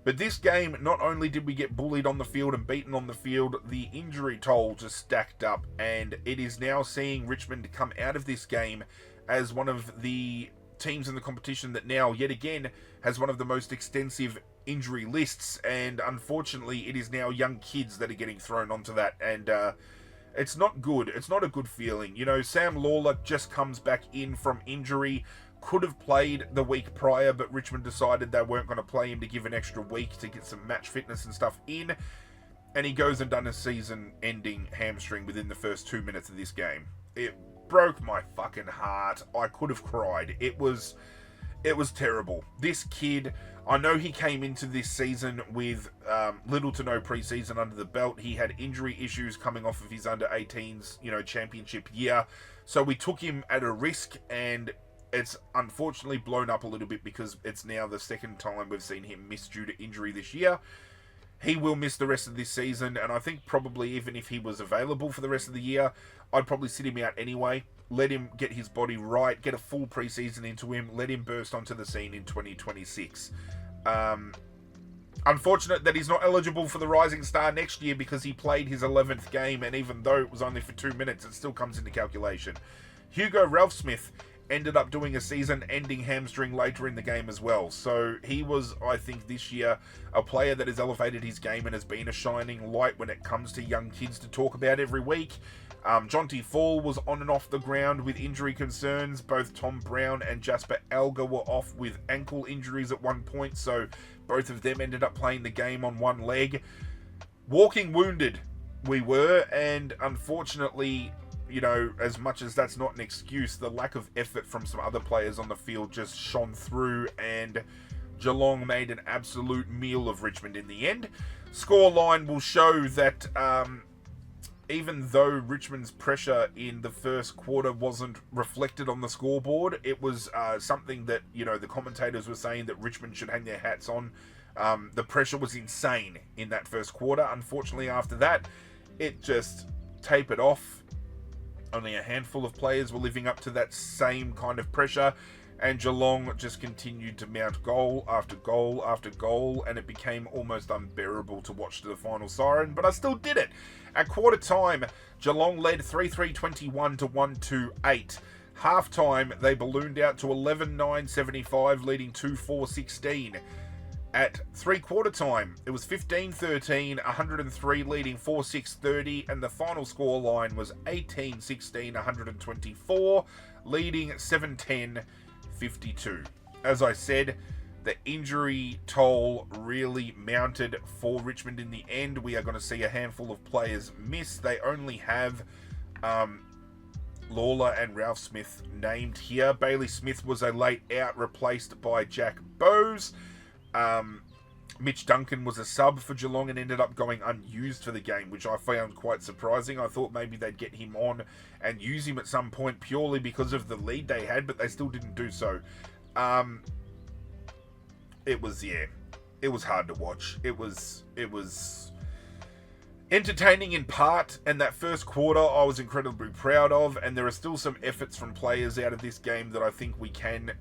S1: But this game, not only did we get bullied on the field and beaten on the field, the injury toll just stacked up, and it is now seeing Richmond come out of this game as one of the teams in the competition that now, yet again, has one of the most extensive injury lists, and unfortunately it is now young kids that are getting thrown onto that, and it's not good. It's not a good feeling. You know, Sam Lawler just comes back in from injury, could have played the week prior, but Richmond decided they weren't going to play him to give an extra week to get some match fitness and stuff in, and he goes and done a season-ending hamstring within the first 2 minutes of this game. It broke my fucking heart. I could have cried. It was terrible. This kid, I know he came into this season with little to no preseason under the belt. He had injury issues coming off of his under-18s, championship year, so we took him at a risk, and it's unfortunately blown up a little bit because it's now the second time we've seen him miss due to injury this year. He will miss the rest of this season, and I think probably even if he was available for the rest of the year, I'd probably sit him out anyway. Let him get his body right, get a full preseason into him, let him burst onto the scene in 2026. Unfortunate that he's not eligible for the Rising Star next year because he played his 11th game, and even though it was only for 2 minutes, it still comes into calculation. Hugo Ralphsmith ended up doing a season-ending hamstring later in the game as well. So he was, I think, this year a player that has elevated his game and has been a shining light when it comes to young kids to talk about every week. Jonty Fall was on and off the ground with injury concerns. Both Tom Brown and Jasper Alger were off with ankle injuries at one point, so both of them ended up playing the game on one leg. Walking wounded we were, and unfortunately, as much as that's not an excuse, the lack of effort from some other players on the field just shone through, and Geelong made an absolute meal of Richmond in the end. Scoreline will show that even though Richmond's pressure in the first quarter wasn't reflected on the scoreboard, it was something that, the commentators were saying that Richmond should hang their hats on. The pressure was insane in that first quarter. Unfortunately, after that, it just tapered off. Only a handful of players were living up to that same kind of pressure, and Geelong just continued to mount goal after goal after goal, and it became almost unbearable to watch to the final siren, but I still did it. At quarter time, Geelong led 3-3-21 to 1-2-8. Half time, they ballooned out to 11-9-75, leading 2-4-16. At three-quarter time, it was 15-13, 103 leading 4-6-30, and the final score line was 18-16, 124, leading 7-10, 52. As I said, the injury toll really mounted for Richmond in the end. We are going to see a handful of players miss. They only have Lawler and Ralph Smith named here. Bailey Smith was a late out, replaced by Jack Bowes. Mitch Duncan was a sub for Geelong and ended up going unused for the game, which I found quite surprising. I thought maybe they'd get him on and use him at some point purely because of the lead they had, but they still didn't do so. It was hard to watch. It was entertaining in part, and that first quarter I was incredibly proud of, and there are still some efforts from players out of this game that I think we can,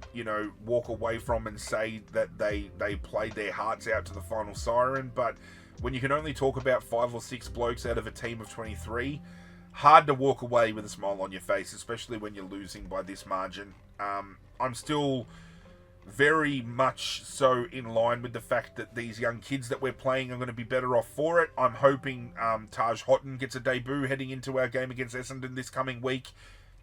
S1: walk away from and say that they played their hearts out to the final siren. But when you can only talk about 5 or 6 blokes out of a team of 23, hard to walk away with a smile on your face, especially when you're losing by this margin. I'm still very much so in line with the fact that these young kids that we're playing are going to be better off for it. I'm hoping Taj Houghton gets a debut heading into our game against Essendon this coming week,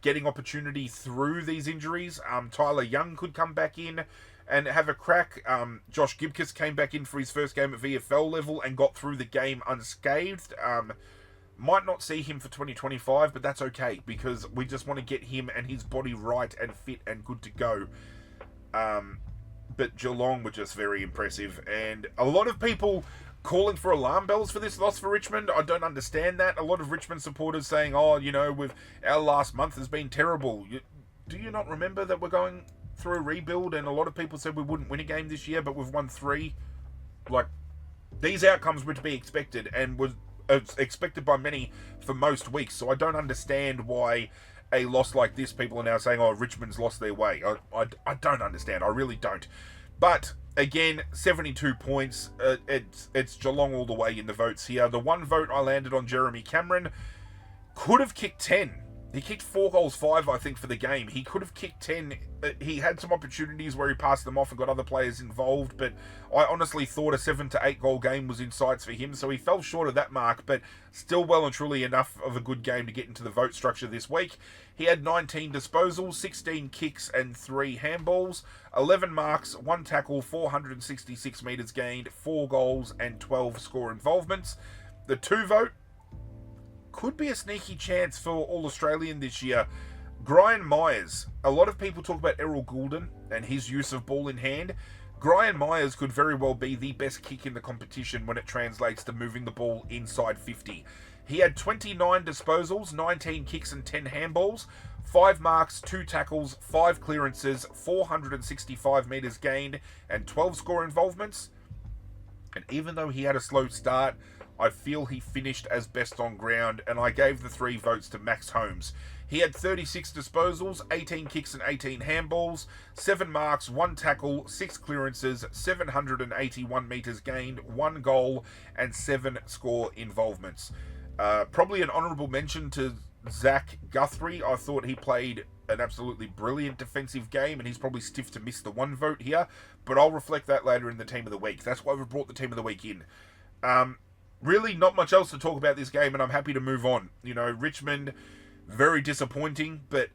S1: getting opportunity through these injuries. Tyler Young could come back in and have a crack. Josh Gibcus came back in for his first game at VFL level and got through the game unscathed. Might not see him for 2025, but that's okay, because we just want to get him and his body right and fit and good to go. But Geelong were just very impressive, and a lot of people calling for alarm bells for this loss for Richmond. I don't understand that. A lot of Richmond supporters saying, our last month has been terrible. Do you not remember that we're going through a rebuild, and a lot of people said we wouldn't win a game this year, but we've won 3? These outcomes were to be expected, and was expected by many for most weeks, so I don't understand why a loss like this, people are now saying, Richmond's lost their way. I don't understand. I really don't. But, again, 72 points. It's Geelong all the way in the votes here. The one vote I landed on Jeremy Cameron could have kicked 10. He kicked 4 goals, 5, I think, for the game. He could have kicked 10. He had some opportunities where he passed them off and got other players involved, but I honestly thought a 7 to 8 goal game was in sights for him, so he fell short of that mark, but still well and truly enough of a good game to get into the vote structure this week. He had 19 disposals, 16 kicks and 3 handballs, 11 marks, 1 tackle, 466 metres gained, 4 goals and 12 score involvements. The 2 vote could be a sneaky chance for All-Australian this year. Brian Myers. A lot of people talk about Errol Goulden and his use of ball in hand. Brian Myers could very well be the best kick in the competition when it translates to moving the ball inside 50. He had 29 disposals, 19 kicks and 10 handballs, 5 marks, 2 tackles, 5 clearances, 465 metres gained, and 12 score involvements. And even though he had a slow start, I feel he finished as best on ground, and I gave the 3 votes to Max Holmes. He had 36 disposals, 18 kicks and 18 handballs, 7 marks, 1 tackle, 6 clearances, 781 metres gained, 1 goal, and 7 score involvements. Probably an honourable mention to Zach Guthrie. I thought he played an absolutely brilliant defensive game, and he's probably stiff to miss the 1 vote here, but I'll reflect that later in the Team of the Week. That's why we've brought the Team of the Week in. Really not much else to talk about this game, and I'm happy to move on. Richmond, very disappointing, but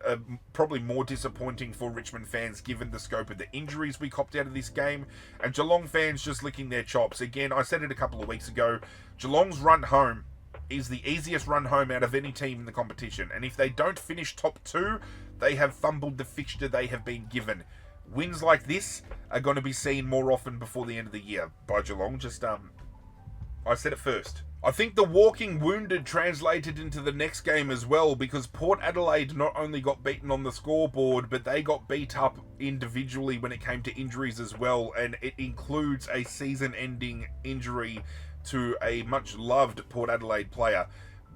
S1: probably more disappointing for Richmond fans given the scope of the injuries we copped out of this game, and Geelong fans just licking their chops. Again, I said it a couple of weeks ago, Geelong's run home is the easiest run home out of any team in the competition, and if they don't finish top 2, they have fumbled the fixture they have been given. Wins like this are going to be seen more often before the end of the year by Geelong. I said it first. I think the walking wounded translated into the next game as well, because Port Adelaide not only got beaten on the scoreboard, but they got beat up individually when it came to injuries as well, and it includes a season-ending injury to a much-loved Port Adelaide player.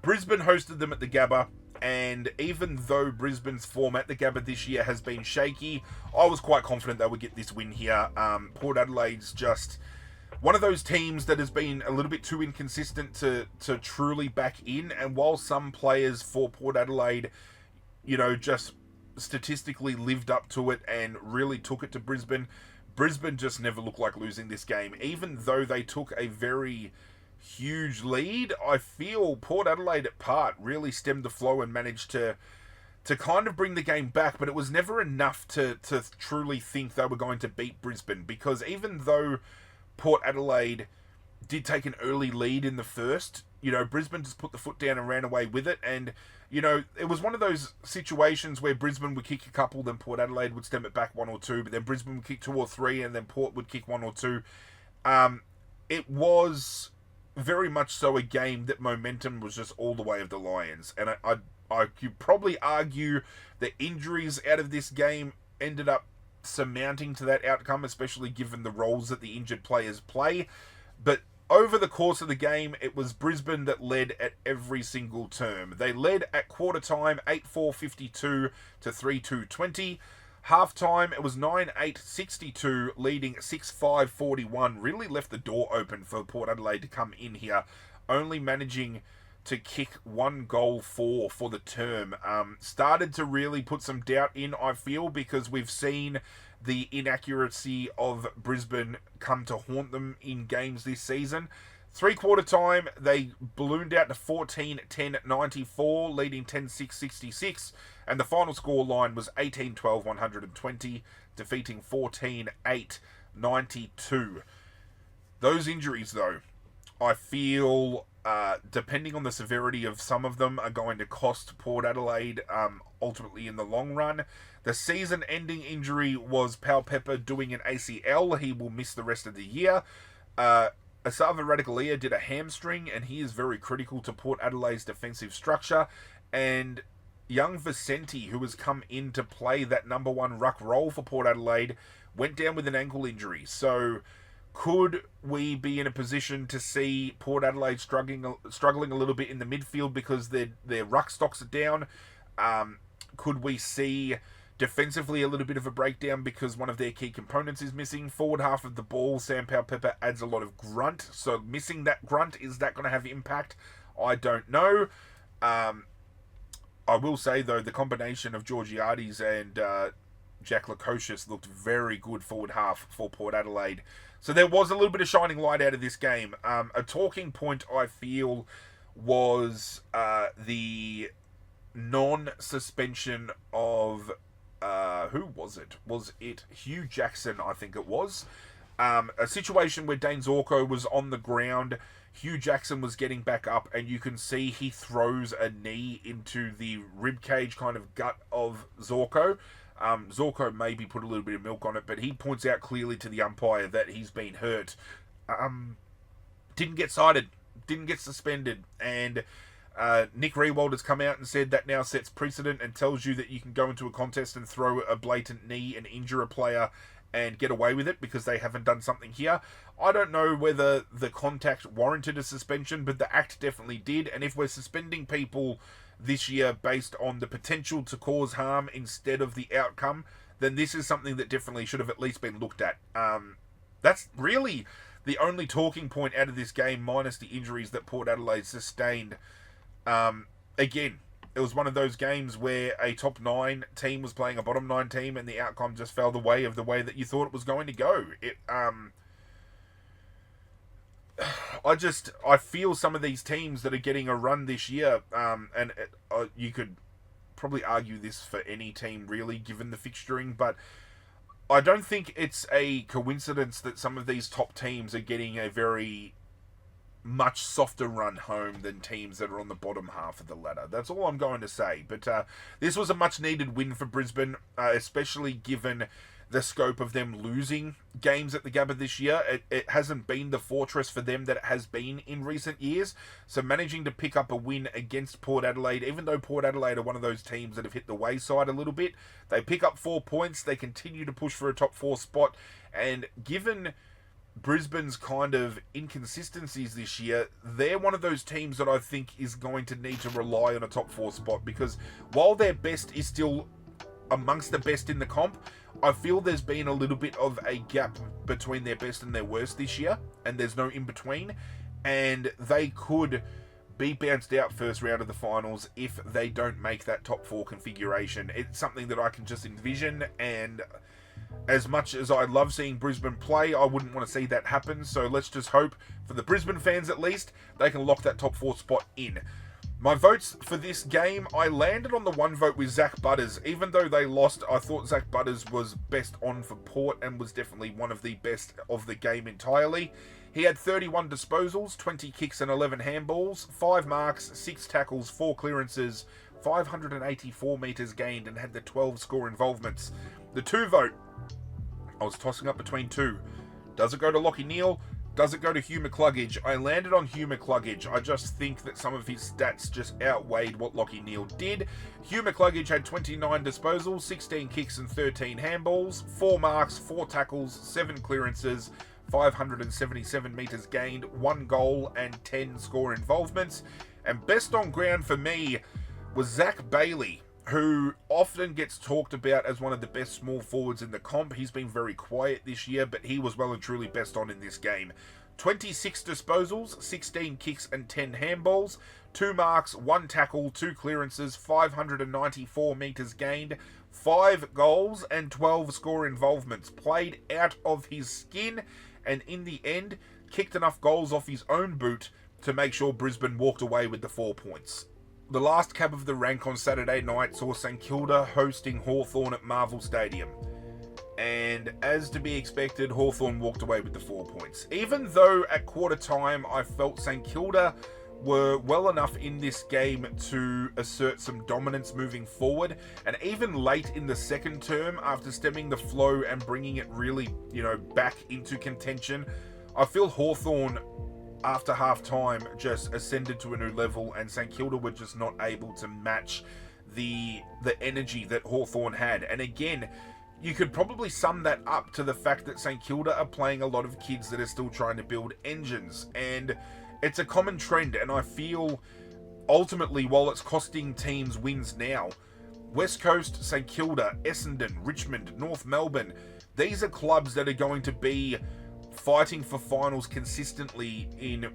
S1: Brisbane hosted them at the Gabba, and even though Brisbane's form at the Gabba this year has been shaky, I was quite confident they would get this win here. Port Adelaide's just one of those teams that has been a little bit too inconsistent to truly back in, and while some players for Port Adelaide, just statistically lived up to it and really took it to Brisbane, Brisbane just never looked like losing this game. Even though they took a very huge lead, I feel Port Adelaide at part really stemmed the flow and managed to kind of bring the game back, but it was never enough to truly think they were going to beat Brisbane, because even though Port Adelaide did take an early lead in the first, Brisbane just put the foot down and ran away with it. And, it was one of those situations where Brisbane would kick a couple, then Port Adelaide would stem it back one or two, but then Brisbane would kick two or three, and then Port would kick one or two. It was very much so a game that momentum was just all the way of the Lions. And I could probably argue the injuries out of this game ended up surmounting to that outcome, especially given the roles that the injured players play. But over the course of the game, it was Brisbane that led at every single term. They led at quarter time 8-4-52 to 3-2-20. Half time, it was 9-8-62, leading 6-5-41. Really left the door open for Port Adelaide to come in here, only managing to kick one goal for the term. Started to really put some doubt in, I feel, because we've seen the inaccuracy of Brisbane come to haunt them in games this season. Three-quarter time, they ballooned out to 14-10-94, leading 10-6-66, and the final score line was 18-12-120, defeating 14-8-92. Those injuries, though, I feel, depending on the severity of some of them, are going to cost Port Adelaide ultimately in the long run. The season-ending injury was Pal Pepper doing an ACL. He will miss the rest of the year. Asava Radikalia did a hamstring, and he is very critical to Port Adelaide's defensive structure. And young Vicente, who has come in to play that number one ruck role for Port Adelaide, went down with an ankle injury. So could we be in a position to see Port Adelaide struggling a little bit in the midfield because their ruck stocks are down? Could we see defensively a little bit of a breakdown because one of their key components is missing? Forward half of the ball, Sam Powell-Pepper adds a lot of grunt. So missing that grunt, is that going to have impact? I don't know. I will say, though, the combination of Georgiades and Jack Lukosius looked very good forward half for Port Adelaide. So there was a little bit of shining light out of this game. A talking point, I feel, was the non-suspension of... who was it? Was it Hugh Jackson, I think it was. A situation where Dane Zorko was on the ground. Hugh Jackson was getting back up, and you can see he throws a knee into the ribcage kind of gut of Zorko. Zorko maybe put a little bit of milk on it, but he points out clearly to the umpire that he's been hurt. Didn't get cited, didn't get suspended, and Nick Riewoldt has come out and said that now sets precedent and tells you that you can go into a contest and throw a blatant knee and injure a player and get away with it because they haven't done something here. I don't know whether the contact warranted a suspension, but the act definitely did, and if we're suspending people this year based on the potential to cause harm instead of the outcome, then this is something that definitely should have at least been looked at. That's really the only talking point out of this game, minus the injuries that Port Adelaide sustained. Again, it was one of those games where a top 9 team was playing a bottom 9 team, and the outcome just fell the way that you thought it was going to go. I feel some of these teams that are getting a run this year, and you could probably argue this for any team really, given the fixturing, but I don't think it's a coincidence that some of these top teams are getting a very much softer run home than teams that are on the bottom half of the ladder. That's all I'm going to say. But this was a much needed win for Brisbane, especially given the scope of them losing games at the Gabba this year. It hasn't been the fortress for them that it has been in recent years. So managing to pick up a win against Port Adelaide, even though Port Adelaide are one of those teams that have hit the wayside a little bit, they pick up 4 points. They continue to push for a top 4 spot. And given Brisbane's kind of inconsistencies this year, they're one of those teams that I think is going to need to rely on a top 4 spot, because while their best is still amongst the best in the comp, I feel there's been a little bit of a gap between their best and their worst this year, and there's no in between, and they could be bounced out first round of the finals if they don't make that top 4 configuration. It's something that I can just envision, and as much as I love seeing Brisbane play, I wouldn't want to see that happen. So let's just hope, for the Brisbane fans at least, they can lock that top 4 spot in. My votes for this game, I landed on the 1 vote with Zach Butters. Even though they lost, I thought Zach Butters was best on for Port and was definitely one of the best of the game entirely. He had 31 disposals, 20 kicks and 11 handballs, 5 marks, 6 tackles, 4 clearances, 584 metres gained, and had the 12 score involvements. The 2 vote, I was tossing up between 2. Does it go to Lachie Neale? Does it go to Hugh McCluggage? I landed on Hugh McCluggage. I just think that some of his stats just outweighed what Lachie Neale did. Hugh McCluggage had 29 disposals, 16 kicks and 13 handballs, 4 marks, 4 tackles, 7 clearances, 577 metres gained, 1 goal and 10 score involvements. And best on ground for me was Zach Bailey, who often gets talked about as one of the best small forwards in the comp. He's been very quiet this year, but he was well and truly best on in this game. 26 disposals, 16 kicks and 10 handballs, 2 marks, 1 tackle, 2 clearances, 594 metres gained, 5 goals and 12 score involvements. Played out of his skin, and in the end, kicked enough goals off his own boot to make sure Brisbane walked away with the 4 points. The last cab of the rank on Saturday night saw St Kilda hosting Hawthorn at Marvel Stadium. And as to be expected, Hawthorn walked away with the 4 points. Even though at quarter time I felt St Kilda were well enough in this game to assert some dominance moving forward, and even late in the second term, after stemming the flow and bringing it really, back into contention, I feel Hawthorn, after half-time, just ascended to a new level, and St Kilda were just not able to match the energy that Hawthorn had. And again, you could probably sum that up to the fact that St Kilda are playing a lot of kids that are still trying to build engines, and it's a common trend. And I feel, ultimately, while it's costing teams wins now, West Coast, St Kilda, Essendon, Richmond, North Melbourne, these are clubs that are going to be fighting for finals consistently in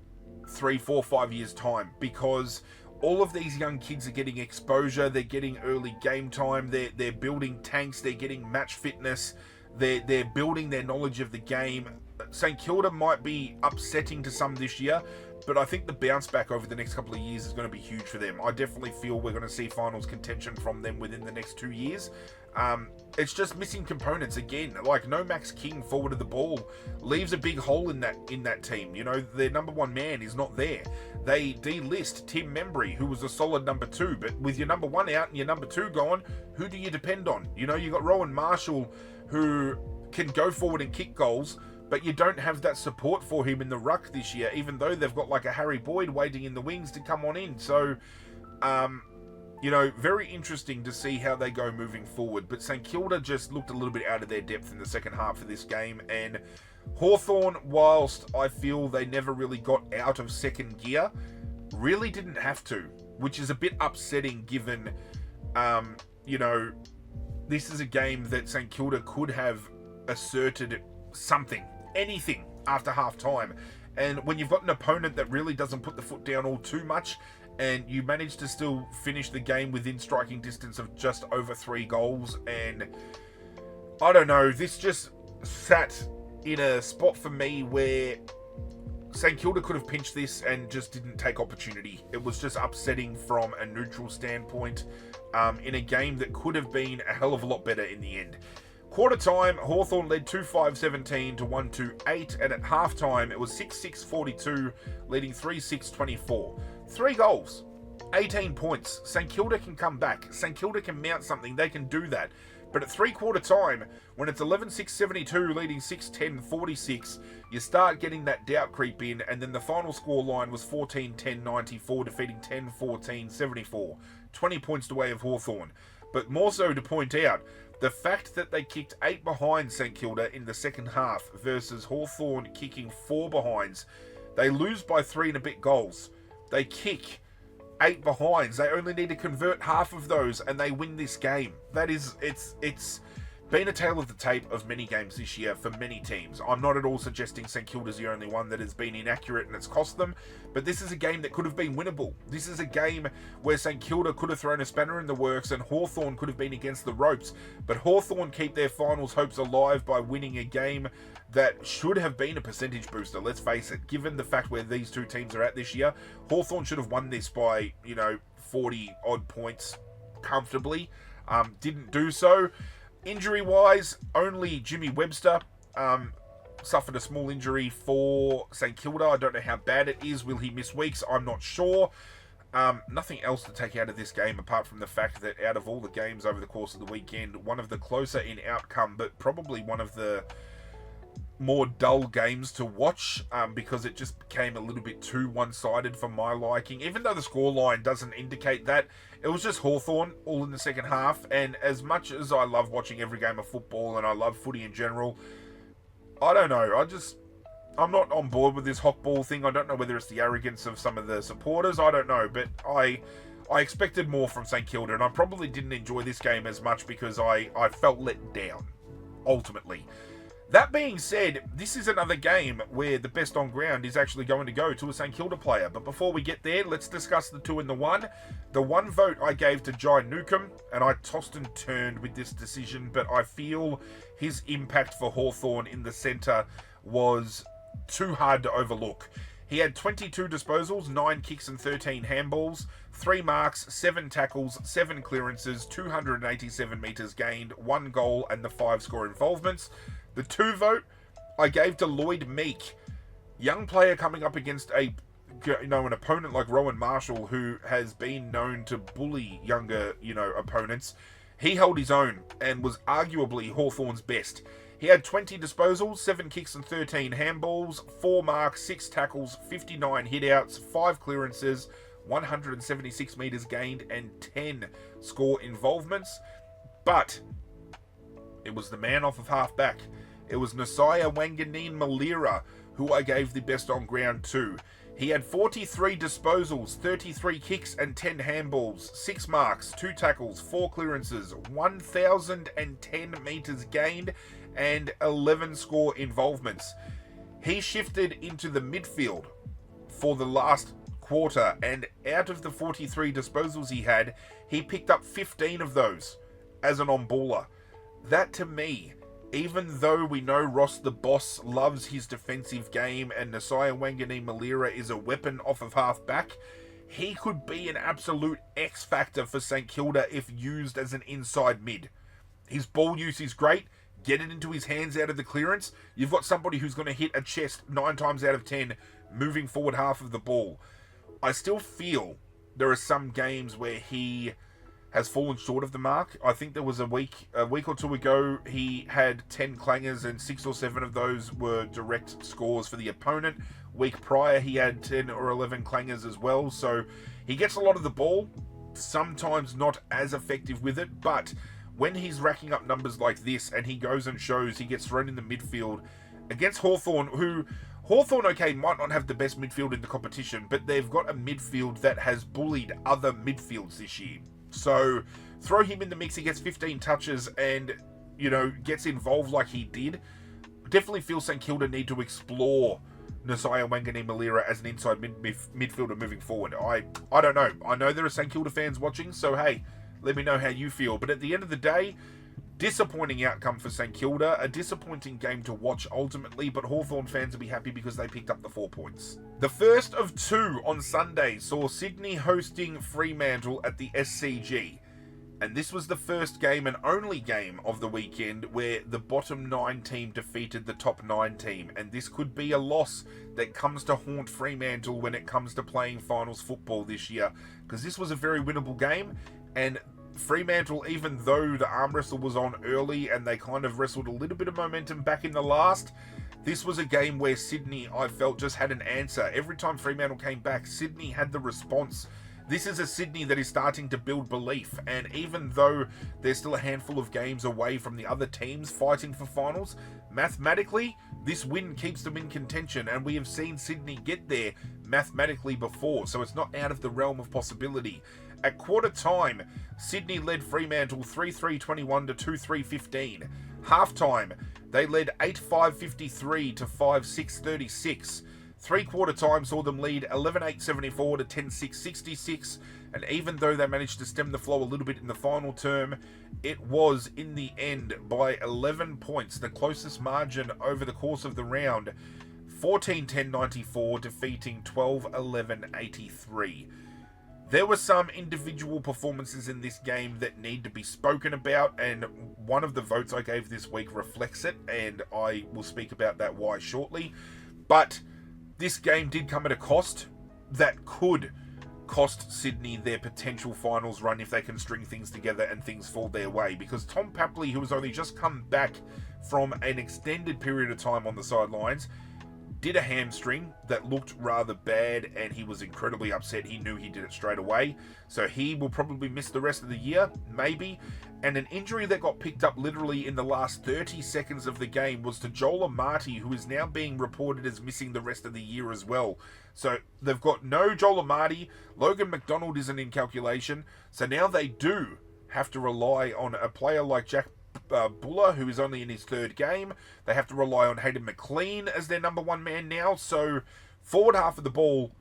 S1: 3, 4, 5 years' time, because all of these young kids are getting exposure, they're getting early game time, they're building tanks, they're getting match fitness, they're building their knowledge of the game. St Kilda might be upsetting to some this year, but I think the bounce back over the next couple of years is going to be huge for them. I definitely feel we're going to see finals contention from them within the next 2 years. It's just missing components again. Like, no Max King forward of the ball leaves a big hole in that team. Their number 1 man is not there. They delist Tim Membry, who was a solid number 2, but with your number 1 out and your number 2 gone, who do you depend on? You got Rowan Marshall, who can go forward and kick goals, but you don't have that support for him in the ruck this year, even though they've got like a Harry Boyd waiting in the wings to come on in. So, very interesting to see how they go moving forward. But St Kilda just looked a little bit out of their depth in the second half of this game. And Hawthorn, whilst I feel they never really got out of second gear, really didn't have to, which is a bit upsetting given, this is a game that St Kilda could have asserted something, anything, after half time. And when you've got an opponent that really doesn't put the foot down all too much, and you manage to still finish the game within striking distance of just over 3 goals, and I don't know, this just sat in a spot for me where St Kilda could have pinched this and just didn't take opportunity. It was just upsetting from a neutral standpoint, in a game that could have been a hell of a lot better in the end. Quarter time, Hawthorn led 2-5-17 to 1-2-8, and at half time it was 6-6-42, leading 3-6-24. 3 goals, 18 points. St Kilda can come back. St Kilda can mount something. They can do that. But at three-quarter time, when it's 11-6-72 leading 6-10-46, you start getting that doubt creep in, and then the final score line was 14-10-94, defeating 10-14-74. 20 points away of Hawthorn. But more so to point out, the fact that they kicked 8 behind St Kilda in the second half versus Hawthorn kicking 4 behinds. They lose by 3 and a bit goals. They kick 8 behinds. They only need to convert half of those and they win this game. That is, it's been a tale of the tape of many games this year for many teams. I'm not at all suggesting St Kilda's the only one that has been inaccurate and it's cost them, but this is a game that could have been winnable. This is a game where St Kilda could have thrown a spanner in the works and Hawthorn could have been against the ropes, but Hawthorn keep their finals hopes alive by winning a game that should have been a percentage booster. Let's face it, given the fact where these two teams are at this year, Hawthorn should have won this by, 40 odd points comfortably. Didn't do so. Injury-wise, only Jimmy Webster suffered a small injury for St Kilda. I don't know how bad it is. Will he miss weeks? I'm not sure. Nothing else to take out of this game apart from the fact that out of all the games over the course of the weekend, one of the closer in outcome, but probably one of the more dull games to watch because it just became a little bit too one-sided for my liking. Even though the scoreline doesn't indicate that, it was just Hawthorn all in the second half. And as much as I love watching every game of football and I love footy in general, I don't know. I'm not on board with this hawkball thing. I don't know whether it's the arrogance of some of the supporters. I don't know, but I expected more from St Kilda, and I probably didn't enjoy this game as much because I felt let down, ultimately. That being said, this is another game where the best on ground is actually going to go to a St Kilda player. But before we get there, let's discuss the 2 and the 1. The 1 vote I gave to Jai Newcomb, and I tossed and turned with this decision, but I feel his impact for Hawthorn in the centre was too hard to overlook. He had 22 disposals, 9 kicks and 13 handballs, 3 marks, 7 tackles, 7 clearances, 287 metres gained, 1 goal and the 5 score involvements. The 2 vote I gave to Lloyd Meek, young player coming up against an opponent like Rowan Marshall, who has been known to bully younger, opponents. He held his own and was arguably Hawthorn's best. He had 20 disposals, 7 kicks and 13 handballs, 4 marks, 6 tackles, 59 hitouts, 5 clearances, 176 metres gained, and 10 score involvements. But it was the man off of half-back. It was Nasiah Wanganeen-Malira who I gave the best on ground to. He had 43 disposals, 33 kicks and 10 handballs, 6 marks, 2 tackles, 4 clearances, 1,010 metres gained, and 11 score involvements. He shifted into the midfield for the last quarter, and out of the 43 disposals he had, he picked up 15 of those as an on-baller. That, to me, even though we know Ross the Boss loves his defensive game and Nasiah Wanganeen-Malira is a weapon off of half-back, he could be an absolute X-factor for St Kilda if used as an inside mid. His ball use is great. Get it into his hands out of the clearance. You've got somebody who's going to hit a chest 9 times out of 10 moving forward half of the ball. I still feel there are some games where he has fallen short of the mark. I think there was a week or two ago, he had 10 clangers and 6 or 7 of those were direct scores for the opponent. Week prior, he had 10 or 11 clangers as well. So he gets a lot of the ball, sometimes not as effective with it, but when he's racking up numbers like this and he goes and shows, he gets thrown in the midfield against Hawthorn, who Hawthorn, okay, might not have the best midfield in the competition, but they've got a midfield that has bullied other midfields this year. So throw him in the mix, he gets 15 touches and, gets involved like he did. Definitely feel St Kilda need to explore Nasiah Wanganeen-Malira as an inside midfielder moving forward. I don't know. I know there are St Kilda fans watching, so hey, let me know how you feel. But at the end of the day, disappointing outcome for St Kilda. A disappointing game to watch ultimately, but Hawthorn fans will be happy because they picked up the 4 points. The first of 2 on Sunday saw Sydney hosting Fremantle at the SCG. And this was the first game and only game of the weekend where the bottom 9 team defeated the top 9 team. And this could be a loss that comes to haunt Fremantle when it comes to playing finals football this year. Because this was a very winnable game, and Fremantle, even though the arm wrestle was on early and they kind of wrestled a little bit of momentum back in the last, this was a game where Sydney, I felt, just had an answer. Every time Fremantle came back, Sydney had the response. This is a Sydney that is starting to build belief, and even though they're still a handful of games away from the other teams fighting for finals, mathematically, this win keeps them in contention, and we have seen Sydney get there mathematically before, so it's not out of the realm of possibility. At quarter time, Sydney led Fremantle 3-3-21 to 2-3-15. Half time, they led 8-5-53 to 5-6-36. Three-quarter time saw them lead 11-8-74 to 10-6-66, and even though they managed to stem the flow a little bit in the final term, it was, in the end, by 11 points, the closest margin over the course of the round, 14-10-94, defeating 12-11-83. There were some individual performances in this game that need to be spoken about, and one of the votes I gave this week reflects it, and I will speak about that why shortly. But this game did come at a cost that could cost Sydney their potential finals run if they can string things together and things fall their way. Because Tom Papley, who has only just come back from an extended period of time on the sidelines, did a hamstring that looked rather bad, and he was incredibly upset. He knew he did it straight away, so he will probably miss the rest of the year, maybe. And an injury that got picked up literally in the last 30 seconds of the game was to Joel Amati, who is now being reported as missing the rest of the year as well. So they've got no Joel Amati, Logan McDonald isn't in calculation, so now they do have to rely on a player like Jack Buller, who is only in his third game. They have to rely on Hayden McLean as their number one man now. So forward half of the ball,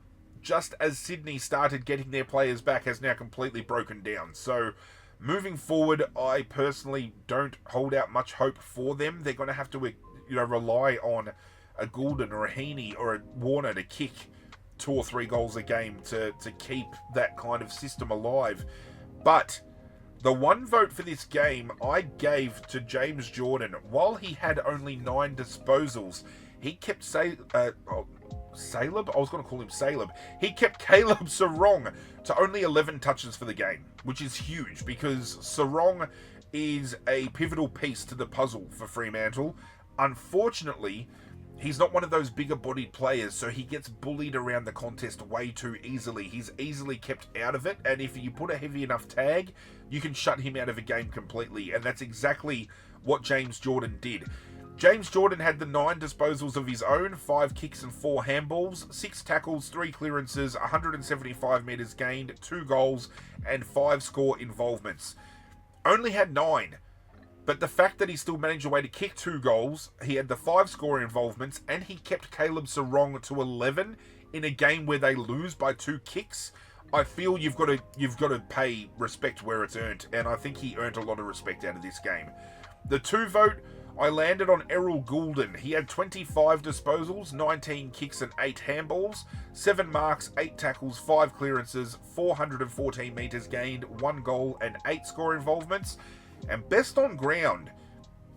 S1: just as Sydney started getting their players back, has now completely broken down. So moving forward, I personally don't hold out much hope for them. They're going to have to, rely on a Goulden or a Heaney or a Warner to kick 2 or 3 goals a game to keep that kind of system alive. But the one vote for this game I gave to James Jordan. While he had only 9 disposals, he kept Caleb? I was going to call him Caleb. He kept Caleb Sarong to only 11 touches for the game, which is huge because Sarong is a pivotal piece to the puzzle for Fremantle. Unfortunately, he's not one of those bigger bodied players, so he gets bullied around the contest way too easily. He's easily kept out of it, and if you put a heavy enough tag, you can shut him out of a game completely, and that's exactly what James Jordan did. James Jordan had the 9 disposals of his own, 5 kicks and 4 handballs, 6 tackles, 3 clearances, 175 metres gained, 2 goals, and 5 score involvements. Only had 9. But the fact that he still managed a way to kick 2 goals, he had the 5 score involvements, and he kept Caleb Sarong to 11 in a game where they lose by 2 kicks, I feel you've got to pay respect where it's earned, and I think he earned a lot of respect out of this game. The 2 vote, I landed on Errol Goulden. He had 25 disposals, 19 kicks and 8 handballs, 7 marks, 8 tackles, 5 clearances, 414 metres gained, 1 goal and 8 score involvements. And best on ground,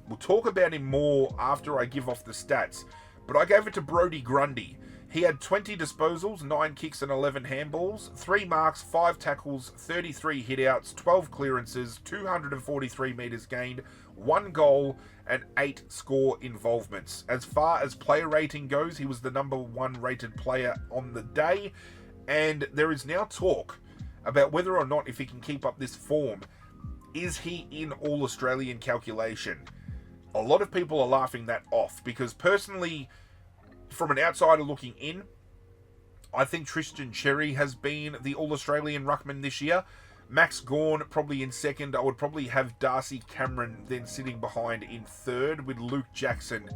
S1: we'll talk about him more after I give off the stats, but I gave it to Brodie Grundy. He had 20 disposals, 9 kicks and 11 handballs, 3 marks, 5 tackles, 33 hitouts, 12 clearances, 243 metres gained, 1 goal and 8 score involvements. As far as player rating goes, he was the number 1 rated player on the day, and there is now talk about whether or not, if he can keep up this form, is he in All-Australian calculation? A lot of people are laughing that off because personally, from an outsider looking in, I think Tristan Cherry has been the All-Australian ruckman this year. Max Gawn probably in second. I would probably have Darcy Cameron then sitting behind in third, with Luke Jackson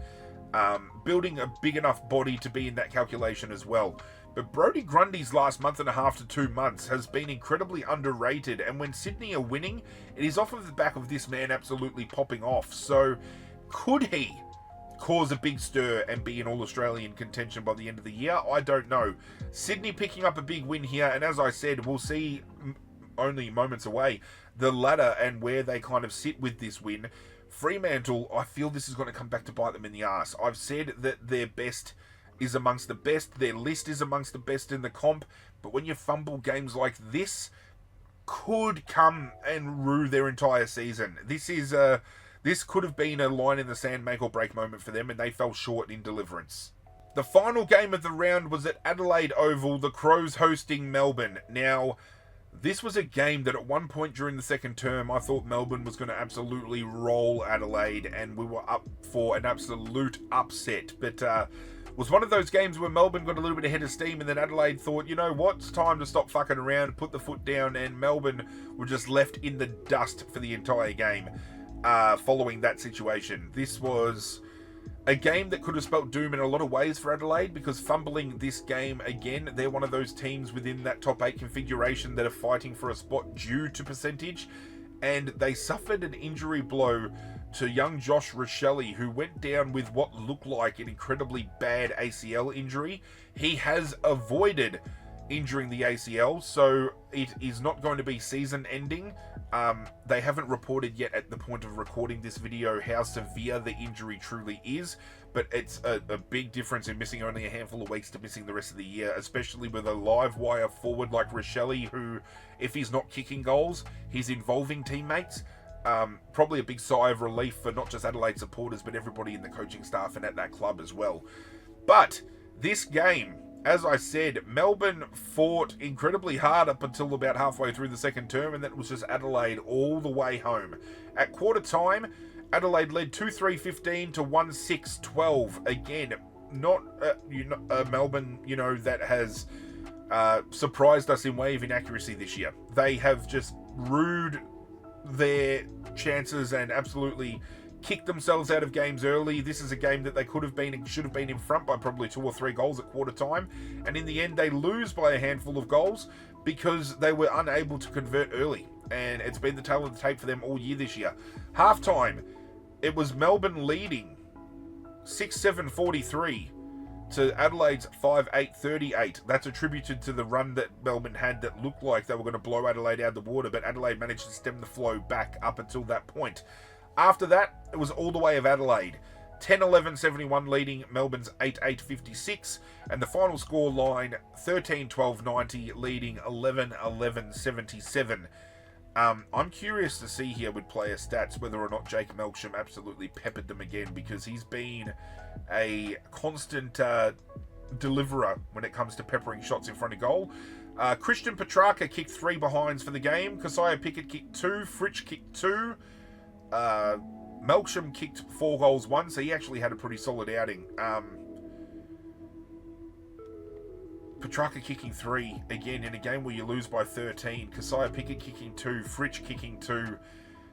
S1: building a big enough body to be in that calculation as well. But Brodie Grundy's last month and a half to 2 months has been incredibly underrated, and when Sydney are winning, it is off of the back of this man absolutely popping off. So could he cause a big stir and be in All-Australian contention by the end of the year? I don't know. Sydney picking up a big win here, and as I said, we'll see only moments away the ladder and where they kind of sit with this win. Fremantle, I feel this is going to come back to bite them in the arse. I've said that their best is amongst the best, their list is amongst the best in the comp, but when you fumble games like this, could come and rue their entire season. This could have been a line in the sand make or break moment for them, and they fell short in deliverance. The final game of the round was at Adelaide Oval, the Crows hosting Melbourne. Now, this was a game that at one point during the second term, I thought Melbourne was going to absolutely roll Adelaide, and we were up for an absolute upset. But was one of those games where Melbourne got a little bit ahead of steam, and then Adelaide thought, you know what, it's time to stop fucking around, put the foot down, and Melbourne were just left in the dust for the entire game following that situation. This was a game that could have spelt doom in a lot of ways for Adelaide, because fumbling this game again, they're one of those teams within that top 8 configuration that are fighting for a spot due to percentage, and they suffered an injury blow to young Josh Rochelle, who went down with what looked like an incredibly bad ACL injury. He has avoided injuring the ACL, so it is not going to be season ending. They haven't reported yet at the point of recording this video how severe the injury truly is, but it's a big difference in missing only a handful of weeks to missing the rest of the year, especially with a live wire forward like Rochelle, who, if he's not kicking goals, he's involving teammates. Probably a big sigh of relief for not just Adelaide supporters, but everybody in the coaching staff and at that club as well. But this game, as I said, Melbourne fought incredibly hard up until about halfway through the second term, and that was just Adelaide all the way home. At quarter time, Adelaide led 2-3-15 to 1-6-12. Again, not Melbourne, that has surprised us in way of inaccuracy this year. They have just rued their chances and absolutely kicked themselves out of games early. This is a game that they should have been in front by probably 2 or 3 goals at quarter time, and in the end they lose by a handful of goals because they were unable to convert early, and it's been the tail of the tape for them all year this year. Half time, it was Melbourne leading 6-7-43 to Adelaide's 5-8-38. That's attributed to the run that Melbourne had that looked like they were going to blow Adelaide out of the water, but Adelaide managed to stem the flow back up until that point. After that, it was all the way of Adelaide. 10-11-71 leading Melbourne's 8-8-56, and the final score line 13-12-90 leading 11-11-77. I'm curious to see here with player stats whether or not Jake Melksham absolutely peppered them again, because he's been a constant deliverer when it comes to peppering shots in front of goal. Christian Petrarca kicked 3 behinds for the game. Keziah Pickett kicked 2. Fritsch kicked 2. Melksham kicked 4 goals, 1, so he actually had a pretty solid outing. Petrarca kicking 3, again, in a game where you lose by 13. Keziah Pickett kicking 2, Fritsch kicking 2.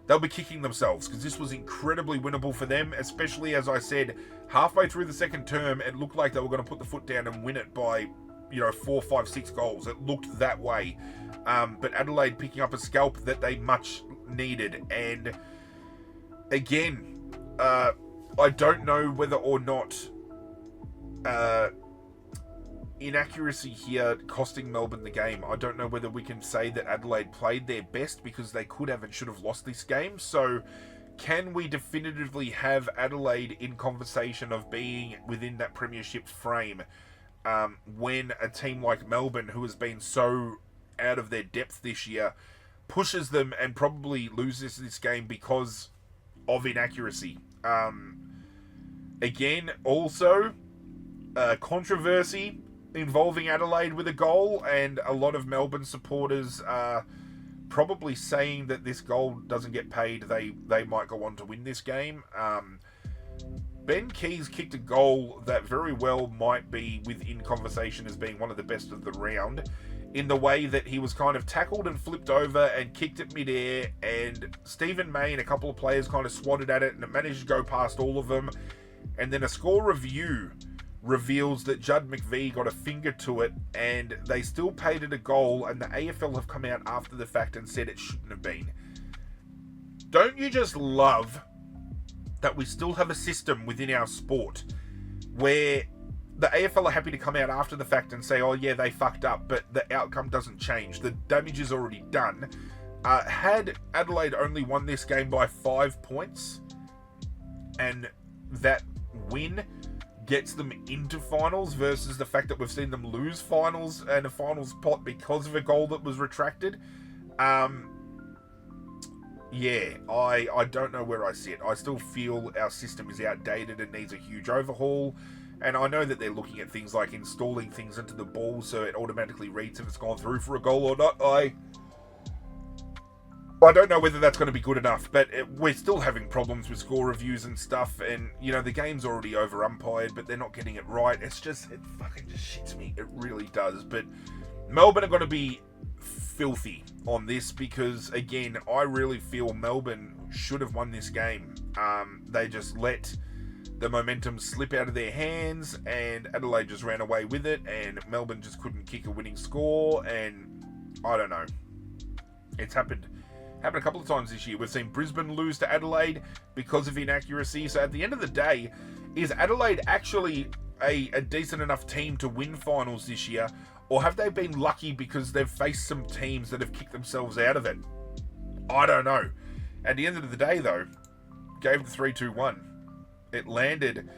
S1: They'll be kicking themselves, because this was incredibly winnable for them, especially, as I said, halfway through the second term, it looked like they were going to put the foot down and win it by 4, 5, 6 goals. It looked that way. But Adelaide picking up a scalp that they much needed, and again, I don't know whether or not inaccuracy here costing Melbourne the game. I don't know whether we can say that Adelaide played their best, because they could have and should have lost this game. So can we definitively have Adelaide in conversation of being within that premiership frame when a team like Melbourne, who has been so out of their depth this year, pushes them and probably loses this game because of inaccuracy? Again, also controversy involving Adelaide with a goal, and a lot of Melbourne supporters are probably saying that this goal doesn't get paid, they might go on to win this game. Ben Keys kicked a goal that very well might be within conversation as being one of the best of the round, in the way that he was kind of tackled and flipped over and kicked it midair, and Stephen May and a couple of players kind of swatted at it, and it managed to go past all of them. And then a score review reveals that Judd McVie got a finger to it, and they still paid it a goal, and the AFL have come out after the fact and said it shouldn't have been. Don't you just love that we still have a system within our sport where the AFL are happy to come out after the fact and say, oh yeah, they fucked up, but the outcome doesn't change. The damage is already done. Had Adelaide only won this game by 5 points, and that win gets them into finals, versus the fact that we've seen them lose finals and a finals pot because of a goal that was retracted, Yeah, I don't know where I sit. I still feel our system is outdated and needs a huge overhaul. And I know that they're looking at things like installing things into the ball so it automatically reads if it's gone through for a goal or not. I don't know whether that's going to be good enough, but we're still having problems with score reviews and stuff. And, you know, the game's already over umpired, but they're not getting it right. It fucking just shits me. It really does. But Melbourne are going to be filthy on this because, again, I really feel Melbourne should have won this game. They just let the momentum slip out of their hands and Adelaide just ran away with it and Melbourne just couldn't kick a winning score, and I don't know. It's happened a couple of times this year. We've seen Brisbane lose to Adelaide because of inaccuracy. So at the end of the day, is Adelaide actually a decent enough team to win finals this year? Or have they been lucky because they've faced some teams that have kicked themselves out of it? I don't know. At the end of the day, though, gave the 3-2-1. It landed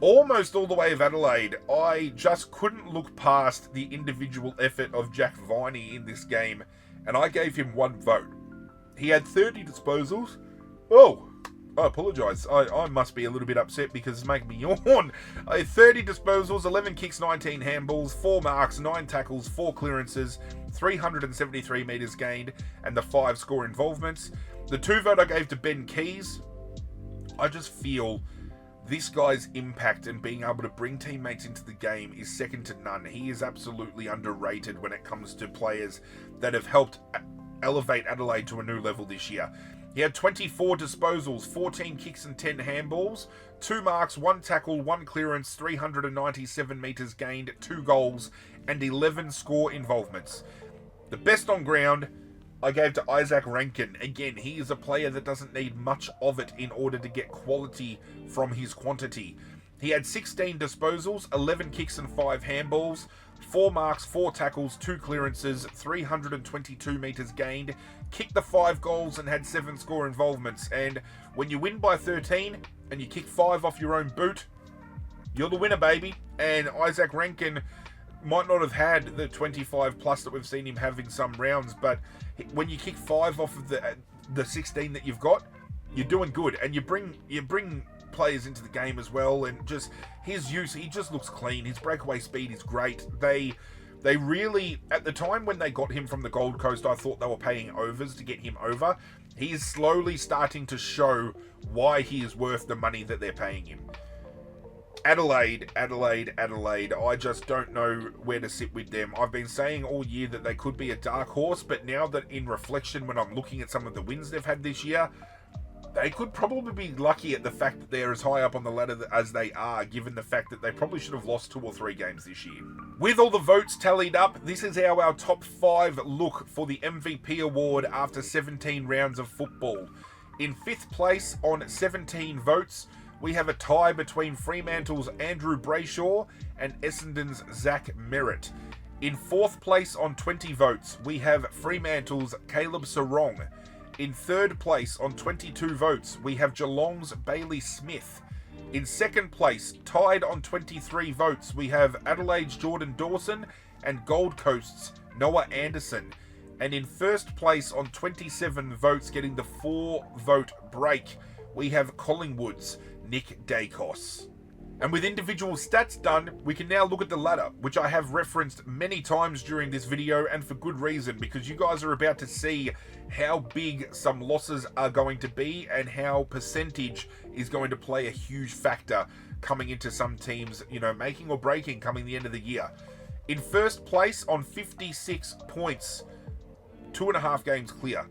S1: almost all the way of Adelaide. I just couldn't look past the individual effort of Jack Viney in this game, and I gave him 1 vote. He had 30 disposals. Oh, I apologise. I must be a little bit upset because it's making me yawn. 30 disposals, 11 kicks, 19 handballs, 4 marks, 9 tackles, 4 clearances, 373 metres gained, and the 5 score involvements. The 2 vote I gave to Ben Keys. I just feel this guy's impact and being able to bring teammates into the game is second to none. He is absolutely underrated when it comes to players that have helped elevate Adelaide to a new level this year. He had 24 disposals, 14 kicks and 10 handballs, 2 marks, 1 tackle, 1 clearance, 397 metres gained, 2 goals, and 11 score involvements. The best on ground I gave to Isaac Rankin. Again, he is a player that doesn't need much of it in order to get quality from his quantity. He had 16 disposals, 11 kicks and 5 handballs, 4 marks, 4 tackles, 2 clearances, 322 metres gained, kicked the 5 goals and had 7 score involvements. And when you win by 13 and you kick 5 off your own boot, you're the winner, baby. And Isaac Rankin might not have had the 25 plus that we've seen him have in some rounds, but when you kick 5 off of the 16 that you've got, you're doing good. And you bring players into the game as well, and just his use, he just looks clean. His breakaway speed is great. They really, at the time when they got him from the Gold Coast, I thought they were paying overs to get him over. He is slowly starting to show why he is worth the money that they're paying him. Adelaide. I just don't know where to sit with them. I've been saying all year that they could be a dark horse, but now that in reflection, when I'm looking at some of the wins they've had this year, they could probably be lucky at the fact that they're as high up on the ladder as they are, given the fact that they probably should have lost 2 or 3 games this year. With all the votes tallied up, this is how our top 5 look for the MVP award after 17 rounds of football. In 5th place on 17 votes, we have a tie between Fremantle's Andrew Brayshaw and Essendon's Zach Merritt. In 4th place on 20 votes, we have Fremantle's Caleb Sarong. In 3rd place on 22 votes, we have Geelong's Bailey Smith. In 2nd place, tied on 23 votes, we have Adelaide's Jordan Dawson and Gold Coast's Noah Anderson. And in 1st place on 27 votes, getting the 4-vote break, we have Collingwood's Nick Dacos. And with individual stats done, we can now look at the ladder, which I have referenced many times during this video, and for good reason, because you guys are about to see how big some losses are going to be and how percentage is going to play a huge factor coming into some teams, you know, making or breaking coming the end of the year. In 1st place on 56 points, 2.5 games clear,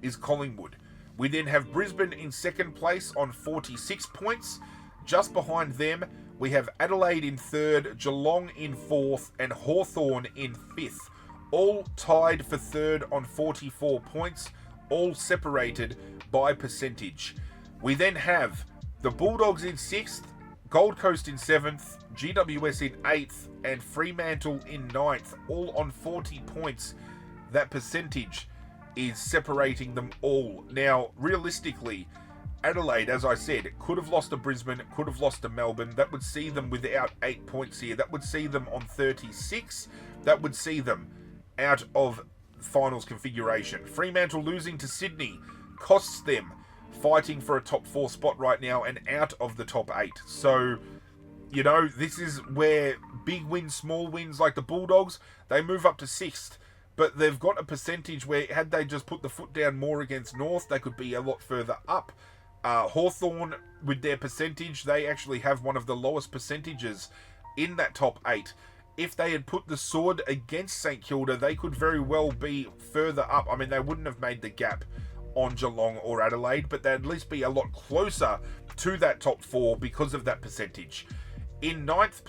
S1: is Collingwood. We then have Brisbane in 2nd place on 46 points. Just behind them, we have Adelaide in 3rd, Geelong in 4th, and Hawthorn in 5th. All tied for 3rd on 44 points, all separated by percentage. We then have the Bulldogs in 6th, Gold Coast in 7th, GWS in 8th, and Fremantle in 9th, all on 40 points. That percentage is separating them all. Now, realistically, Adelaide, as I said, could have lost to Brisbane, could have lost to Melbourne. That would see them without 8 points here. That would see them on 36. That would see them out of finals configuration. Fremantle losing to Sydney costs them fighting for a top 4 spot right now and out of the top 8. So, you know, this is where big wins, small wins, like the Bulldogs, they move up to 6th. But they've got a percentage where, had they just put the foot down more against North, they could be a lot further up. Hawthorn, with their percentage, they actually have one of the lowest percentages in that top 8. If they had put the sword against St Kilda, they could very well be further up. I mean, they wouldn't have made the gap on Geelong or Adelaide, but they'd at least be a lot closer to that top 4 because of that percentage. In 10th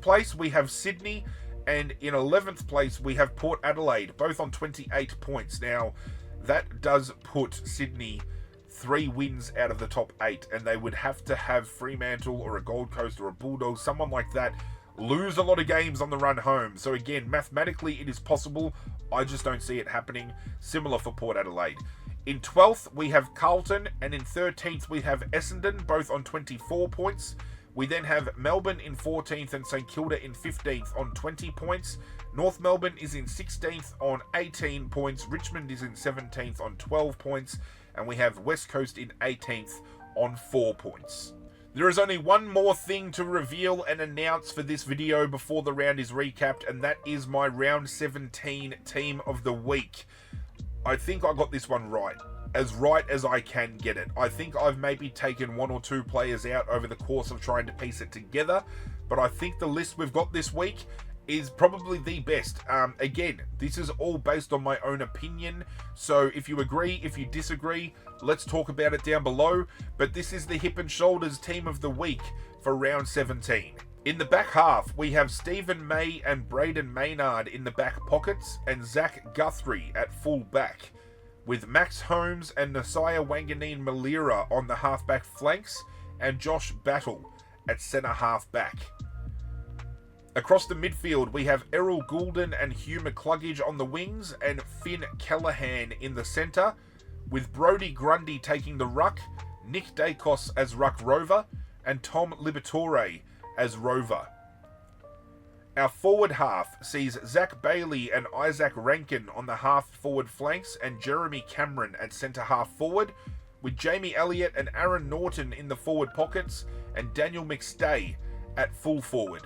S1: place, we have Sydney, and in 11th place, we have Port Adelaide, both on 28 points. Now, that does put Sydney 3 wins out of the top 8, and they would have to have Fremantle or a Gold Coast or a Bulldogs, someone like that, lose a lot of games on the run home. So again, mathematically, it is possible. I just don't see it happening. Similar for Port Adelaide. In 12th, we have Carlton, and in 13th, we have Essendon, both on 24 points. We then have Melbourne in 14th and St Kilda in 15th on 20 points. North Melbourne is in 16th on 18 points. Richmond is in 17th on 12 points. And we have West Coast in 18th on 4 points. There is only one more thing to reveal and announce for this video before the round is recapped, and that is my round 17 team of the week. I think I got this one right as I can get it. I think I've maybe taken 1 or 2 players out over the course of trying to piece it together, but I think the list we've got this week is probably the best. Again, this is all based on my own opinion, so if you agree, if you disagree, let's talk about it down below. But this is the Hip and Shoulders team of the week for round 17. In the back half, we have Stephen May and Braden Maynard in the back pockets, and Zach Guthrie at full back, with Max Holmes and Nasiah Wanganeen Malira on the half-back flanks, and Josh Battle at centre half-back. Across the midfield, we have Errol Goulden and Hugh McCluggage on the wings, and Finn Callahan in the centre, with Brodie Grundy taking the ruck, Nick Dacos as ruck rover, and Tom Liberatore as rover. Our forward half sees Zach Bailey and Isaac Rankin on the half-forward flanks, and Jeremy Cameron at centre half-forward, with Jamie Elliott and Aaron Norton in the forward pockets, and Daniel McStay at full forward.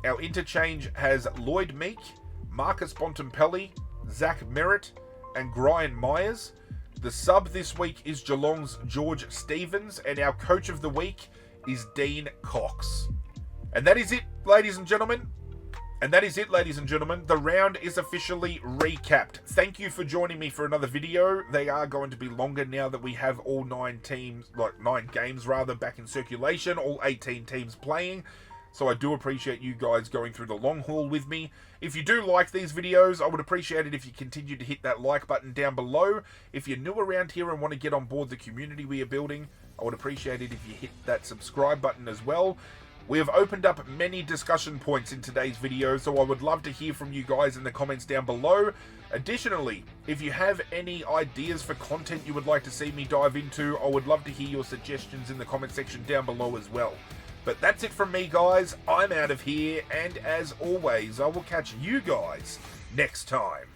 S1: Our interchange has Lloyd Meek, Marcus Bontempelli, Zach Merritt, and Brian Myers. The sub this week is Geelong's George Stevens, and our coach of the week is Dean Cox. And that is it, ladies and gentlemen. The round is officially recapped. Thank you for joining me for another video. They are going to be longer now that we have all 9 games back in circulation, all 18 teams playing. So I do appreciate you guys going through the long haul with me. If you do like these videos, I would appreciate it if you continue to hit that like button down below. If you're new around here and want to get on board the community we are building, I would appreciate it if you hit that subscribe button as well. We have opened up many discussion points in today's video, so I would love to hear from you guys in the comments down below. Additionally, if you have any ideas for content you would like to see me dive into, I would love to hear your suggestions in the comment section down below as well. But that's it from me, guys. I'm out of here, and as always, I will catch you guys next time.